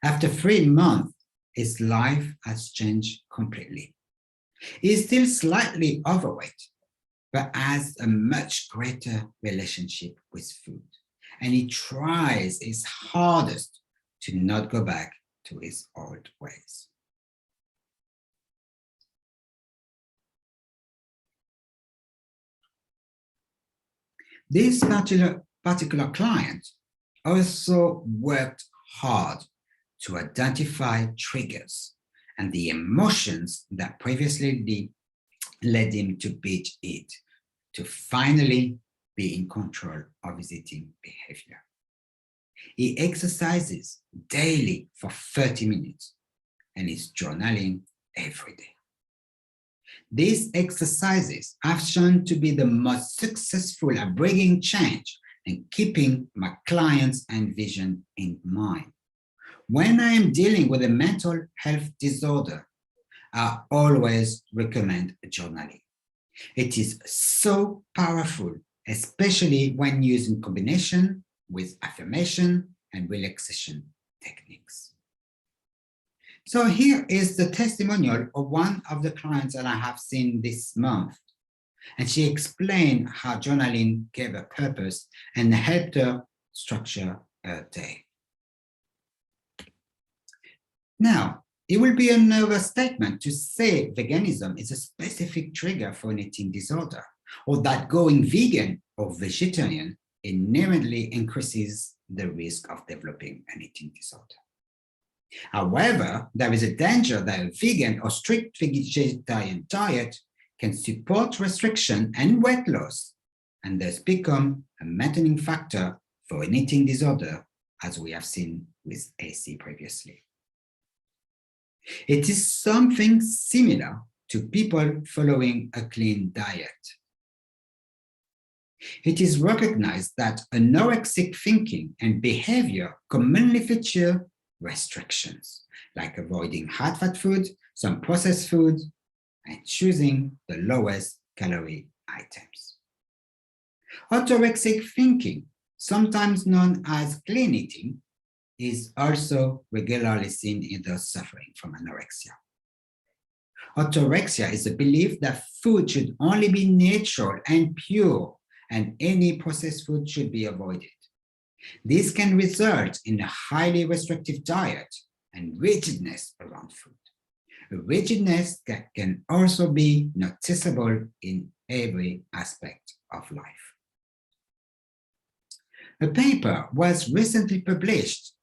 After 3 months, his life has changed completely. He is still slightly overweight, but has a much greater relationship with food. And he tries his hardest to not go back to his old ways. This particular client also worked hard to identify triggers and the emotions that previously led him to binge eat, to finally be in control of his eating behavior. He exercises daily for 30 minutes and is journaling every day. These exercises have shown to be the most successful at bringing change and keeping my clients and vision in mind. When I am dealing with a mental health disorder, I always recommend journaling. It is so powerful, especially when used in combination with affirmation and relaxation techniques. So here is the testimonial of one of the clients that I have seen this month. And she explained how journaling gave her purpose and helped her structure her day. Now, it will be an overstatement to say veganism is a specific trigger for an eating disorder, or that going vegan or vegetarian inherently increases the risk of developing an eating disorder. However, there is a danger that a vegan or strict vegetarian diet can support restriction and weight loss, and thus become a maintaining factor for an eating disorder, as we have seen with AC previously. It is something similar to people following a clean diet. It is recognized that anorexic thinking and behavior commonly feature restrictions, like avoiding high-fat food, some processed food, and choosing the lowest calorie items. Orthorexic thinking, sometimes known as clean eating, is also regularly seen in those suffering from anorexia. Orthorexia is a belief that food should only be natural and pure, and any processed food should be avoided. This can result in a highly restrictive diet and rigidness around food. A rigidness that can also be noticeable in every aspect of life. A paper was recently published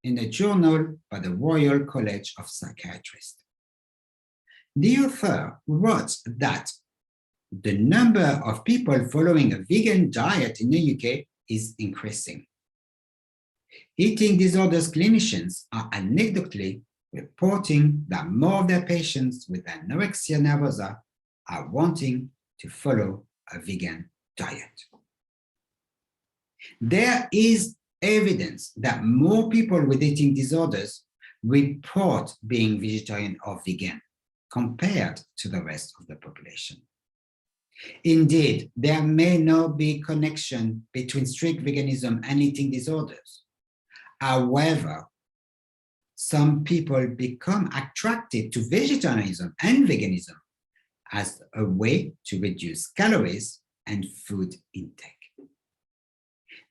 in a journal by the Royal College of Psychiatrists. The author wrote that the number of people following a vegan diet in the UK is increasing. Eating disorders clinicians are anecdotally reporting that more of their patients with anorexia nervosa are wanting to follow a vegan diet. There is evidence that more people with eating disorders report being vegetarian or vegan compared to the rest of the population. Indeed, there may not be a connection between strict veganism and eating disorders. However, some people become attracted to vegetarianism and veganism as a way to reduce calories and food intake.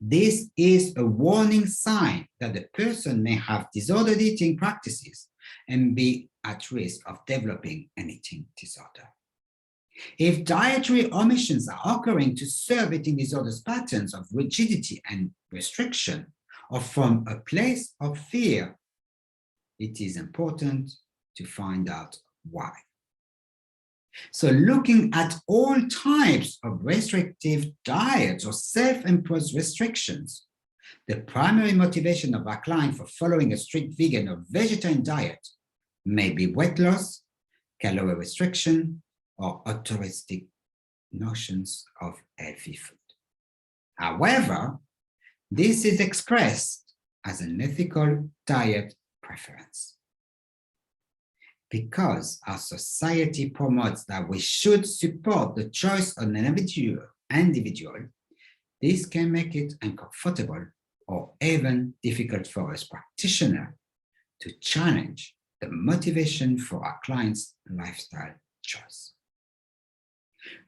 This is a warning sign that the person may have disordered eating practices and be at risk of developing an eating disorder. If dietary omissions are occurring to serve eating disorders patterns of rigidity and restriction, or from a place of fear, it is important to find out why. So looking at all types of restrictive diets or self-imposed restrictions, the primary motivation of our client for following a strict vegan or vegetarian diet may be weight loss, calorie restriction, or altruistic notions of healthy food. However, this is expressed as an ethical diet preference. Because our society promotes that we should support the choice of an individual, this can make it uncomfortable or even difficult for us practitioners to challenge the motivation for our clients' lifestyle choice.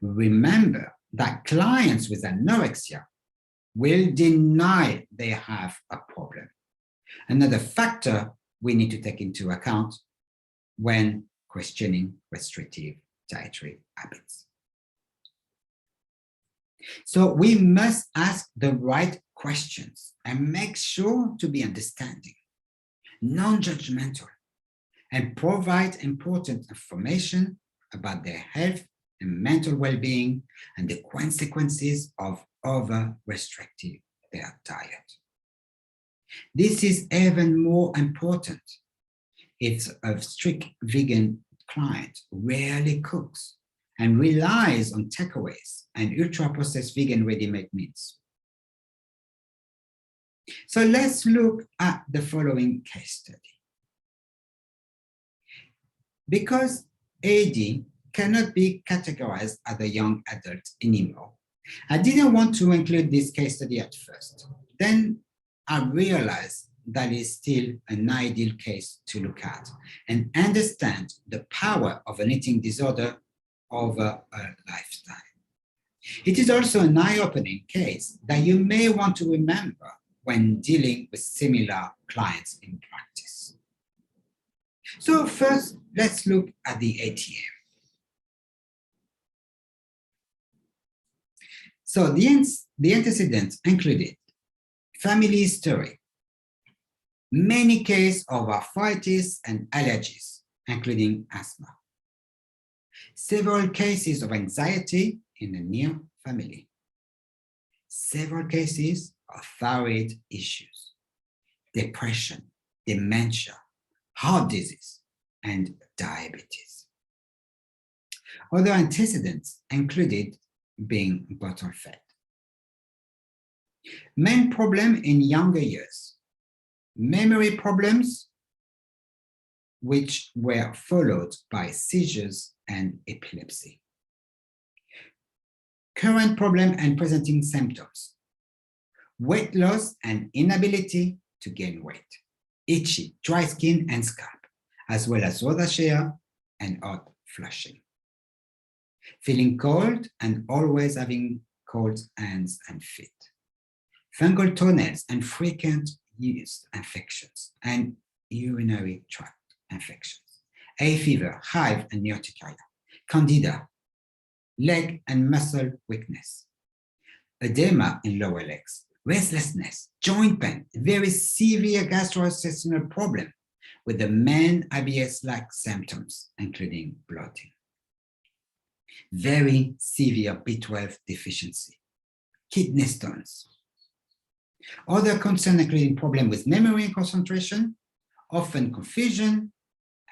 Remember that clients with anorexia will deny they have a problem. Another factor we need to take into account when questioning restrictive dietary habits. So we must ask the right questions and make sure to be understanding, non-judgmental, and provide important information about their health and mental well-being and the consequences of over-restricting their diet. This is even more important if a strict vegan client rarely cooks and relies on takeaways and ultra-processed vegan ready-made meals. So let's look at the following case study. Because AD cannot be categorized as a young adult anymore, I didn't want to include this case study at first. Then I realized that is still an ideal case to look at and understand the power of an eating disorder over a lifestyle. It is also an eye-opening case that you may want to remember when dealing with similar clients in practice. So first, let's look at the ATM. So the antecedents included family history, many cases of arthritis and allergies, including asthma, several cases of anxiety in the near family, several cases of thyroid issues, depression, dementia, heart disease, and diabetes. Other antecedents included being bottle fed. Main problem in younger years, memory problems, which were followed by seizures and epilepsy. Current problem and presenting symptoms, weight loss and inability to gain weight, itchy, dry skin and scalp, as well as rosacea and hot flushing. Feeling cold and always having cold hands and feet. Fungal toenails and frequent yeast infections and urinary tract infections. Hay fever, hive and urticaria. Candida, leg and muscle weakness. Edema in lower legs. Restlessness, joint pain, very severe gastrointestinal problem with the main IBS-like symptoms, including bloating. Very severe B12 deficiency, kidney stones, Other concerns including problems with memory and concentration, often confusion,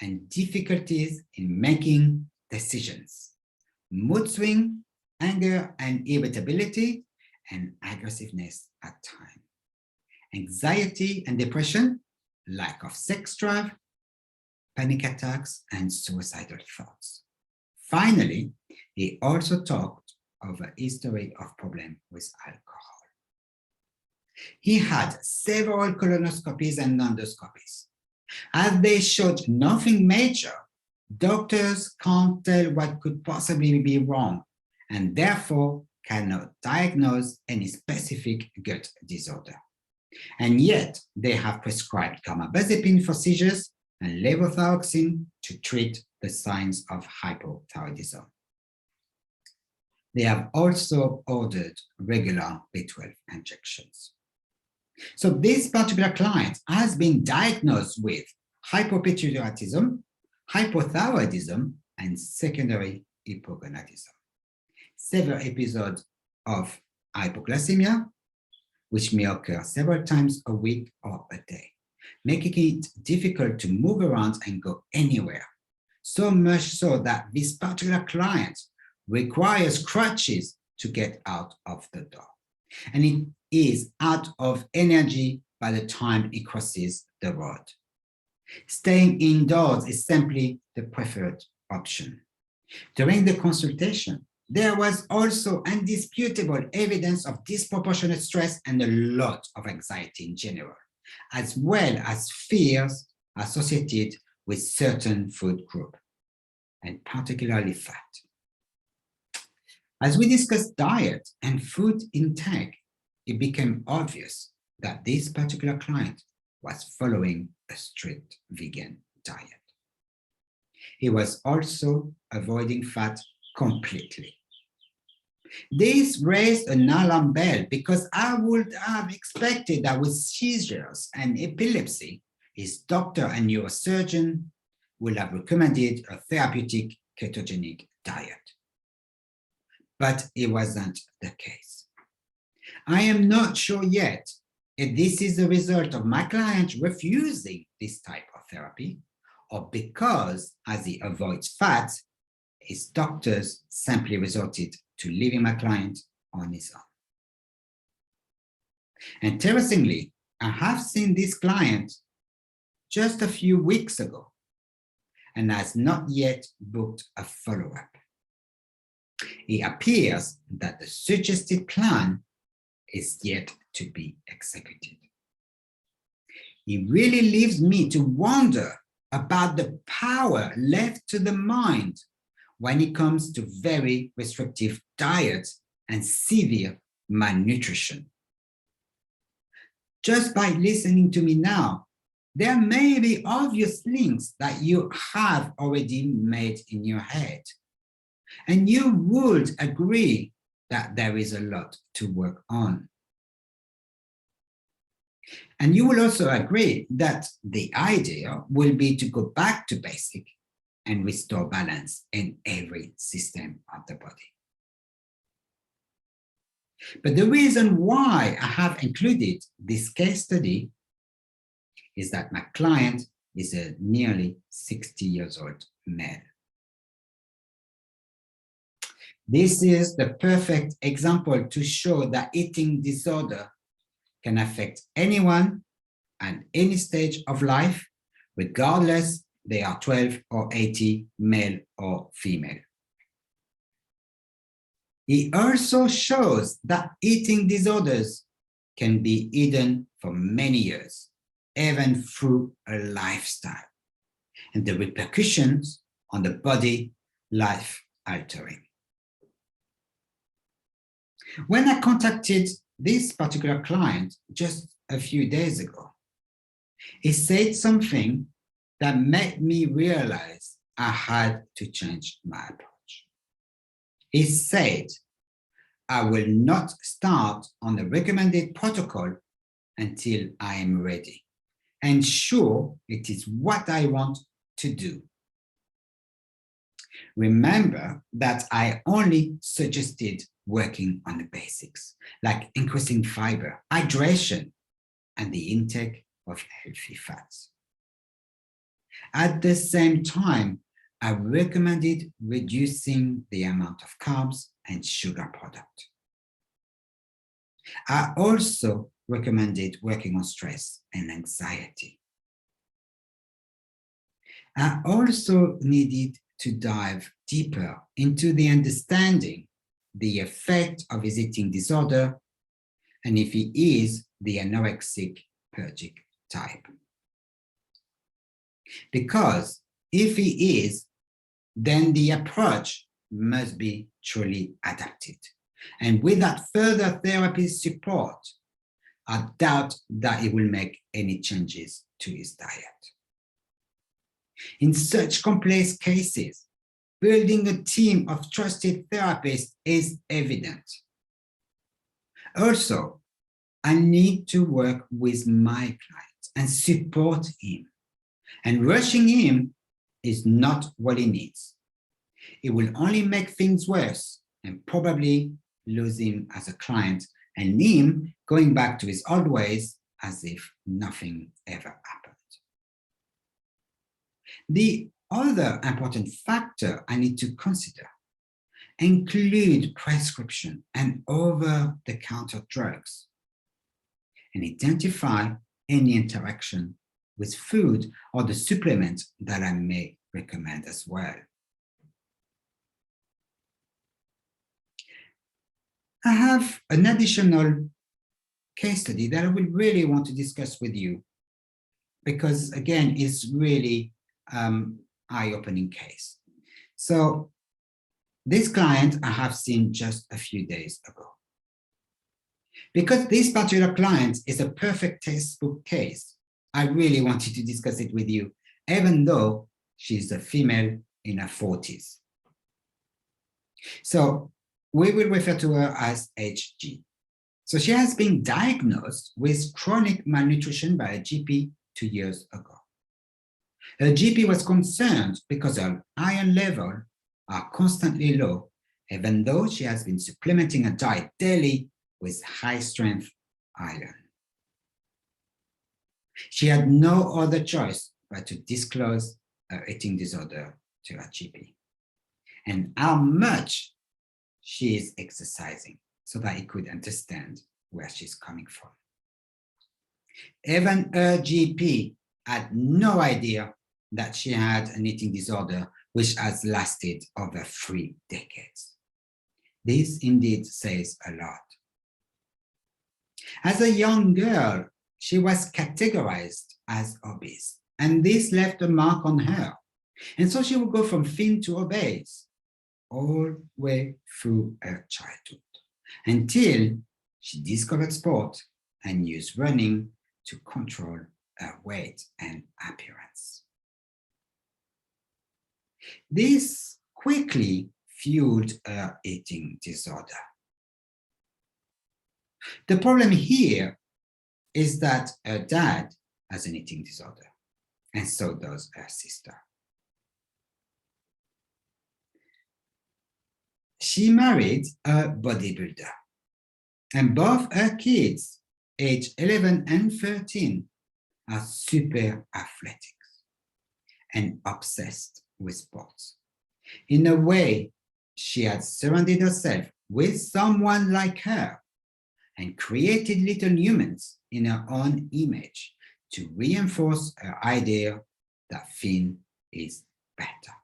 and difficulties in making decisions, mood swing, anger and irritability, and aggressiveness at times, anxiety and depression, lack of sex drive, panic attacks, and suicidal thoughts. Finally, he also talked of a history of problems with alcohol. He had several colonoscopies and endoscopies. As they showed nothing major, doctors can't tell what could possibly be wrong and therefore cannot diagnose any specific gut disorder. And yet, they have prescribed carbamazepine for seizures and levothyroxine to treat the signs of hypothyroidism. They have also ordered regular B12 injections. So this particular client has been diagnosed with hypopituitarism, hypothyroidism, and secondary hypogonadism. Several episodes of hypoglycemia, which may occur several times a week or a day, making it difficult to move around and go anywhere. So much so that this particular client requires crutches to get out of the door. And it is out of energy by the time it crosses the road. Staying indoors is simply the preferred option. During the consultation, there was also indisputable evidence of disproportionate stress and a lot of anxiety in general, as well as fears associated with certain food groups, and particularly fat. As we discussed diet and food intake, it became obvious that this particular client was following a strict vegan diet. He was also avoiding fat completely. This raised an alarm bell because I would have expected that with seizures and epilepsy, his doctor and neurosurgeon would have recommended a therapeutic ketogenic diet. But it wasn't the case. I am not sure yet if this is the result of my client refusing this type of therapy or because, as he avoids fat, his doctors simply resorted to leaving my client on his own. Interestingly, I have seen this client just a few weeks ago and has not yet booked a follow-up. It appears that the suggested plan is yet to be executed. It really leaves me to wonder about the power left to the mind when it comes to very restrictive diets and severe malnutrition. Just by listening to me now, there may be obvious links that you have already made in your head. And you would agree that there is a lot to work on. And you will also agree that the idea will be to go back to basic and restore balance in every system of the body. But the reason why I have included this case study is that my client is a nearly 60 years old male. This is the perfect example to show that eating disorder can affect anyone at any stage of life, regardless they are 12 or 80, male or female. It also shows that eating disorders can be hidden for many years, even through a lifestyle, and the repercussions on the body life-altering. When I contacted this particular client just a few days ago, he said something that made me realize I had to change my approach. He said, I will not start on the recommended protocol until I am ready and sure it is what I want to do. Remember that I only suggested working on the basics, like increasing fiber, hydration, and the intake of healthy fats. At the same time, I recommended reducing the amount of carbs and sugar product. I also recommended working on stress and anxiety. I also needed to dive deeper into the understanding the effect of his eating disorder and if he is the anorexic purgic type. Because if he is, then the approach must be truly adapted. And without further therapy support, I doubt that he will make any changes to his diet. In such complex cases, building a team of trusted therapists is evident. Also, I need to work with my client and support him. And rushing him is not what he needs. It will only make things worse and probably lose him as a client and him going back to his old ways as if nothing ever happened. The other important factor I need to consider include prescription and over-the-counter drugs and identify any interaction with food or the supplement that I may recommend as well. I have an additional case study that I would really want to discuss with you because, again, it's really eye-opening case. So this client I have seen just a few days ago. Because this particular client is a perfect textbook case, I really wanted to discuss it with you, even though she's a female in her 40s. So we will refer to her as HG. So she has been diagnosed with chronic malnutrition by a GP 2 years ago. Her GP was concerned because her iron levels are constantly low, even though she has been supplementing her diet daily with high-strength iron. She had no other choice but to disclose her eating disorder to her GP and how much she is exercising so that he could understand where she's coming from. Even her GP had no idea that she had an eating disorder which has lasted over 3 decades. This indeed says a lot. As a young girl, she was categorized as obese, and this left a mark on her. And so she would go from thin to obese all the way through her childhood until she discovered sport and used running to control her weight and appearance. This quickly fueled her eating disorder. The problem here is that her dad has an eating disorder, and so does her sister. She married a bodybuilder, and both her kids, age 11 and 13, are super athletics and obsessed with sports. In a way, she had surrounded herself with someone like her and created little humans in her own image to reinforce her idea that thin is better.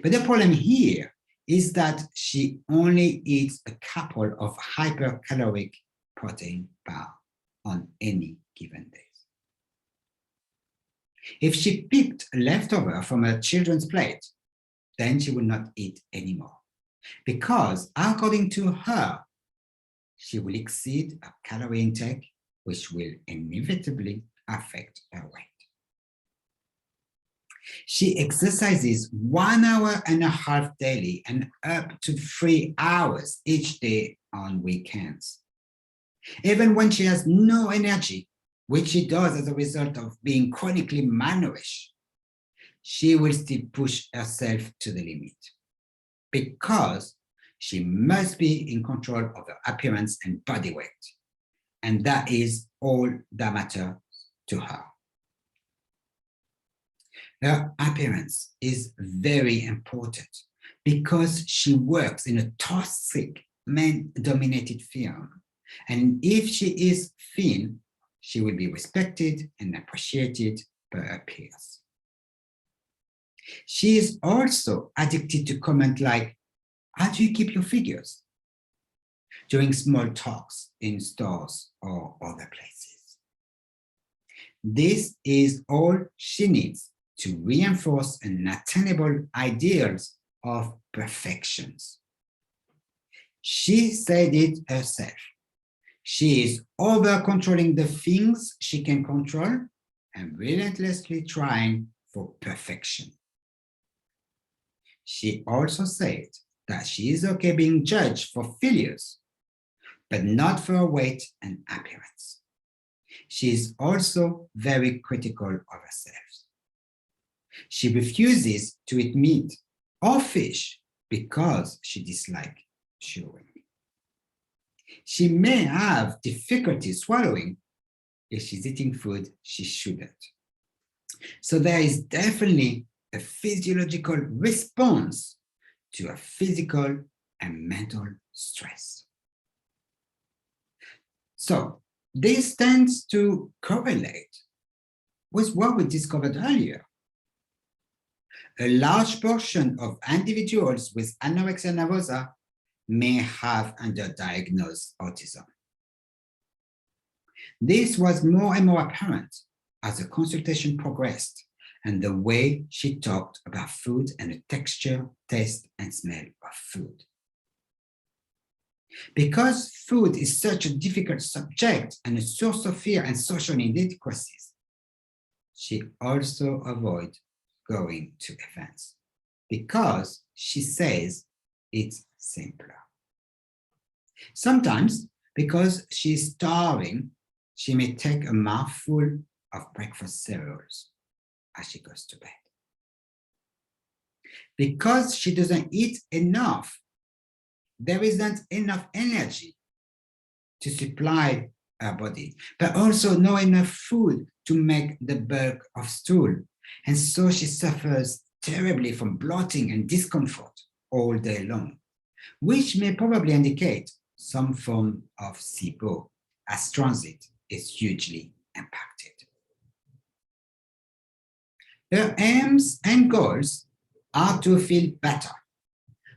But the problem here is that she only eats a couple of hypercaloric protein bars on any given day. If she picked a leftover from her children's plate, then she would not eat anymore, because according to her, she will exceed her calorie intake, which will inevitably affect her weight. She exercises 1.5 hours daily and up to 3 hours each day on weekends. Even when she has no energy, which she does as a result of being chronically malnourished, she will still push herself to the limit because she must be in control of her appearance and body weight. And that is all that matters to her. Her appearance is very important because she works in a toxic, man-dominated field. And if she is thin, she will be respected and appreciated by her peers. She is also addicted to comments like, "How do you keep your figures?" during small talks in stores or other places. This is all she needs to reinforce unattainable ideals of perfections. She said it herself. She is over-controlling the things she can control and relentlessly trying for perfection. She also said that she is okay being judged for failures, but not for her weight and appearance. She is also very critical of herself. She refuses to eat meat or fish because she dislikes chewing. She may have difficulty swallowing if she's eating food she shouldn't. So there is definitely a physiological response to a physical and mental stress. So this tends to correlate with what we discovered earlier. A large portion of individuals with anorexia nervosa may have underdiagnosed autism. This was more and more apparent as the consultation progressed and the way she talked about food and the texture, taste, and smell of food. Because food is such a difficult subject and a source of fear and social inadequacies, she also avoids going to events because she says it's simpler. Sometimes, because she's starving, she may take a mouthful of breakfast cereals as she goes to bed. Because she doesn't eat enough, there isn't enough energy to supply her body, but also not enough food to make the bulk of stool. And so she suffers terribly from bloating and discomfort all day long, which may probably indicate some form of SIBO, as transit is hugely impacted. Her aims and goals are to feel better,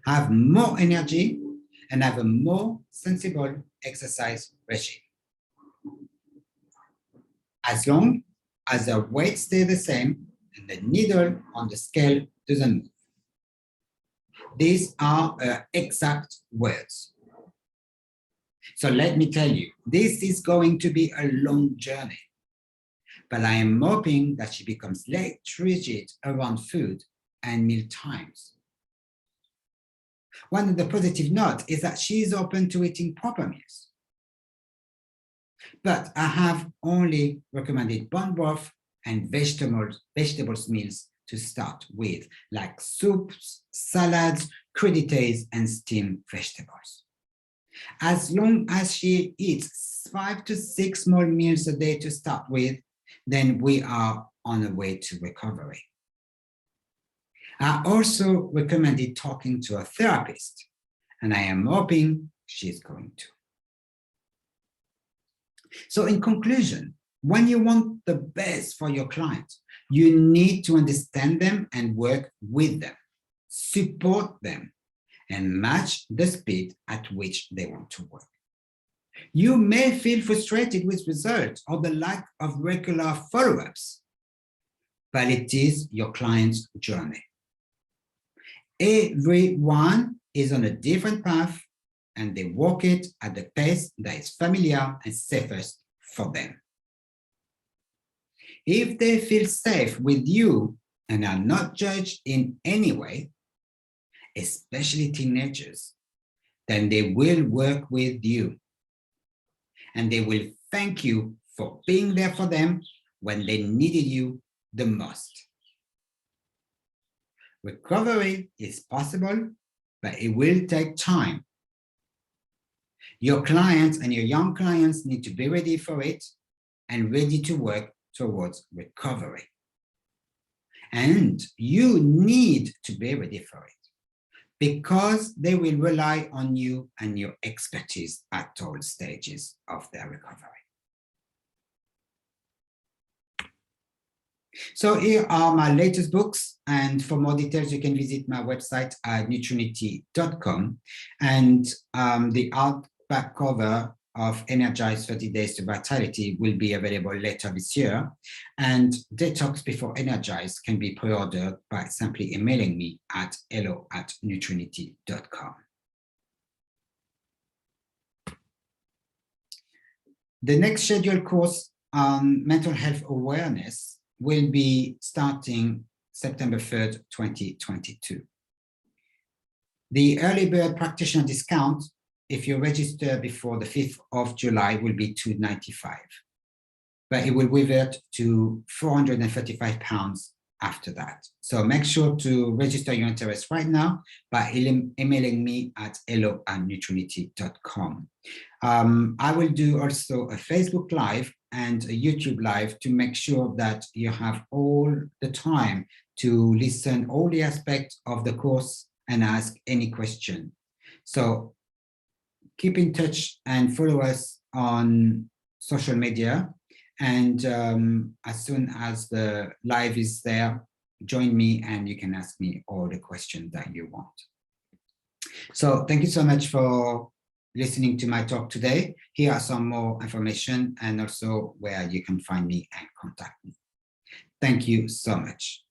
have more energy, and have a more sensible exercise regime. As long as the weight stays the same and the needle on the scale doesn't move. These are her exact words. So let me tell you, this is going to be a long journey, but I am hoping that she becomes less rigid around food and meal times. One of the positive notes is that she is open to eating proper meals. But I have only recommended bone broth and vegetables meals to start with, like soups, salads, crudités, and steamed vegetables. As long as she eats 5 to 6 small meals a day to start with, then we are on a way to recovery. I also recommended talking to a therapist, and I am hoping she's going to. So in conclusion, when you want the best for your clients, you need to understand them and work with them, support them, and match the speed at which they want to work. You may feel frustrated with results or the lack of regular follow-ups, but it is your client's journey. Everyone is on a different path, and they walk it at the pace that is familiar and safest for them. If they feel safe with you and are not judged in any way, especially teenagers, then they will work with you. And they will thank you for being there for them when they needed you the most. Recovery is possible, but it will take time. Your clients and your young clients need to be ready for it and ready to work towards recovery. And you need to be ready for it because they will rely on you and your expertise at all stages of their recovery. So here are my latest books, and for more details, you can visit my website at nutrunity.com, and the hardback cover of Energize 30 Days to Vitality will be available later this year, and Detox Before Energize can be pre-ordered by simply emailing me at hello@nutrunity.com. The next scheduled course on mental health awareness will be starting September 3rd, 2022. The early bird practitioner discount, if you register before the 5th of July, will be $295, but it will revert to £435 after that. So make sure to register your interest right now by emailing me at hello@nutrunity.com. I will do also a Facebook Live and a YouTube Live to make sure that you have all the time to listen all the aspects of the course and ask any question. So keep in touch and follow us on social media. And as soon as the live is there, join me and you can ask me all the questions that you want. So thank you so much for listening to my talk today. Here are some more information and also where you can find me and contact me. Thank you so much.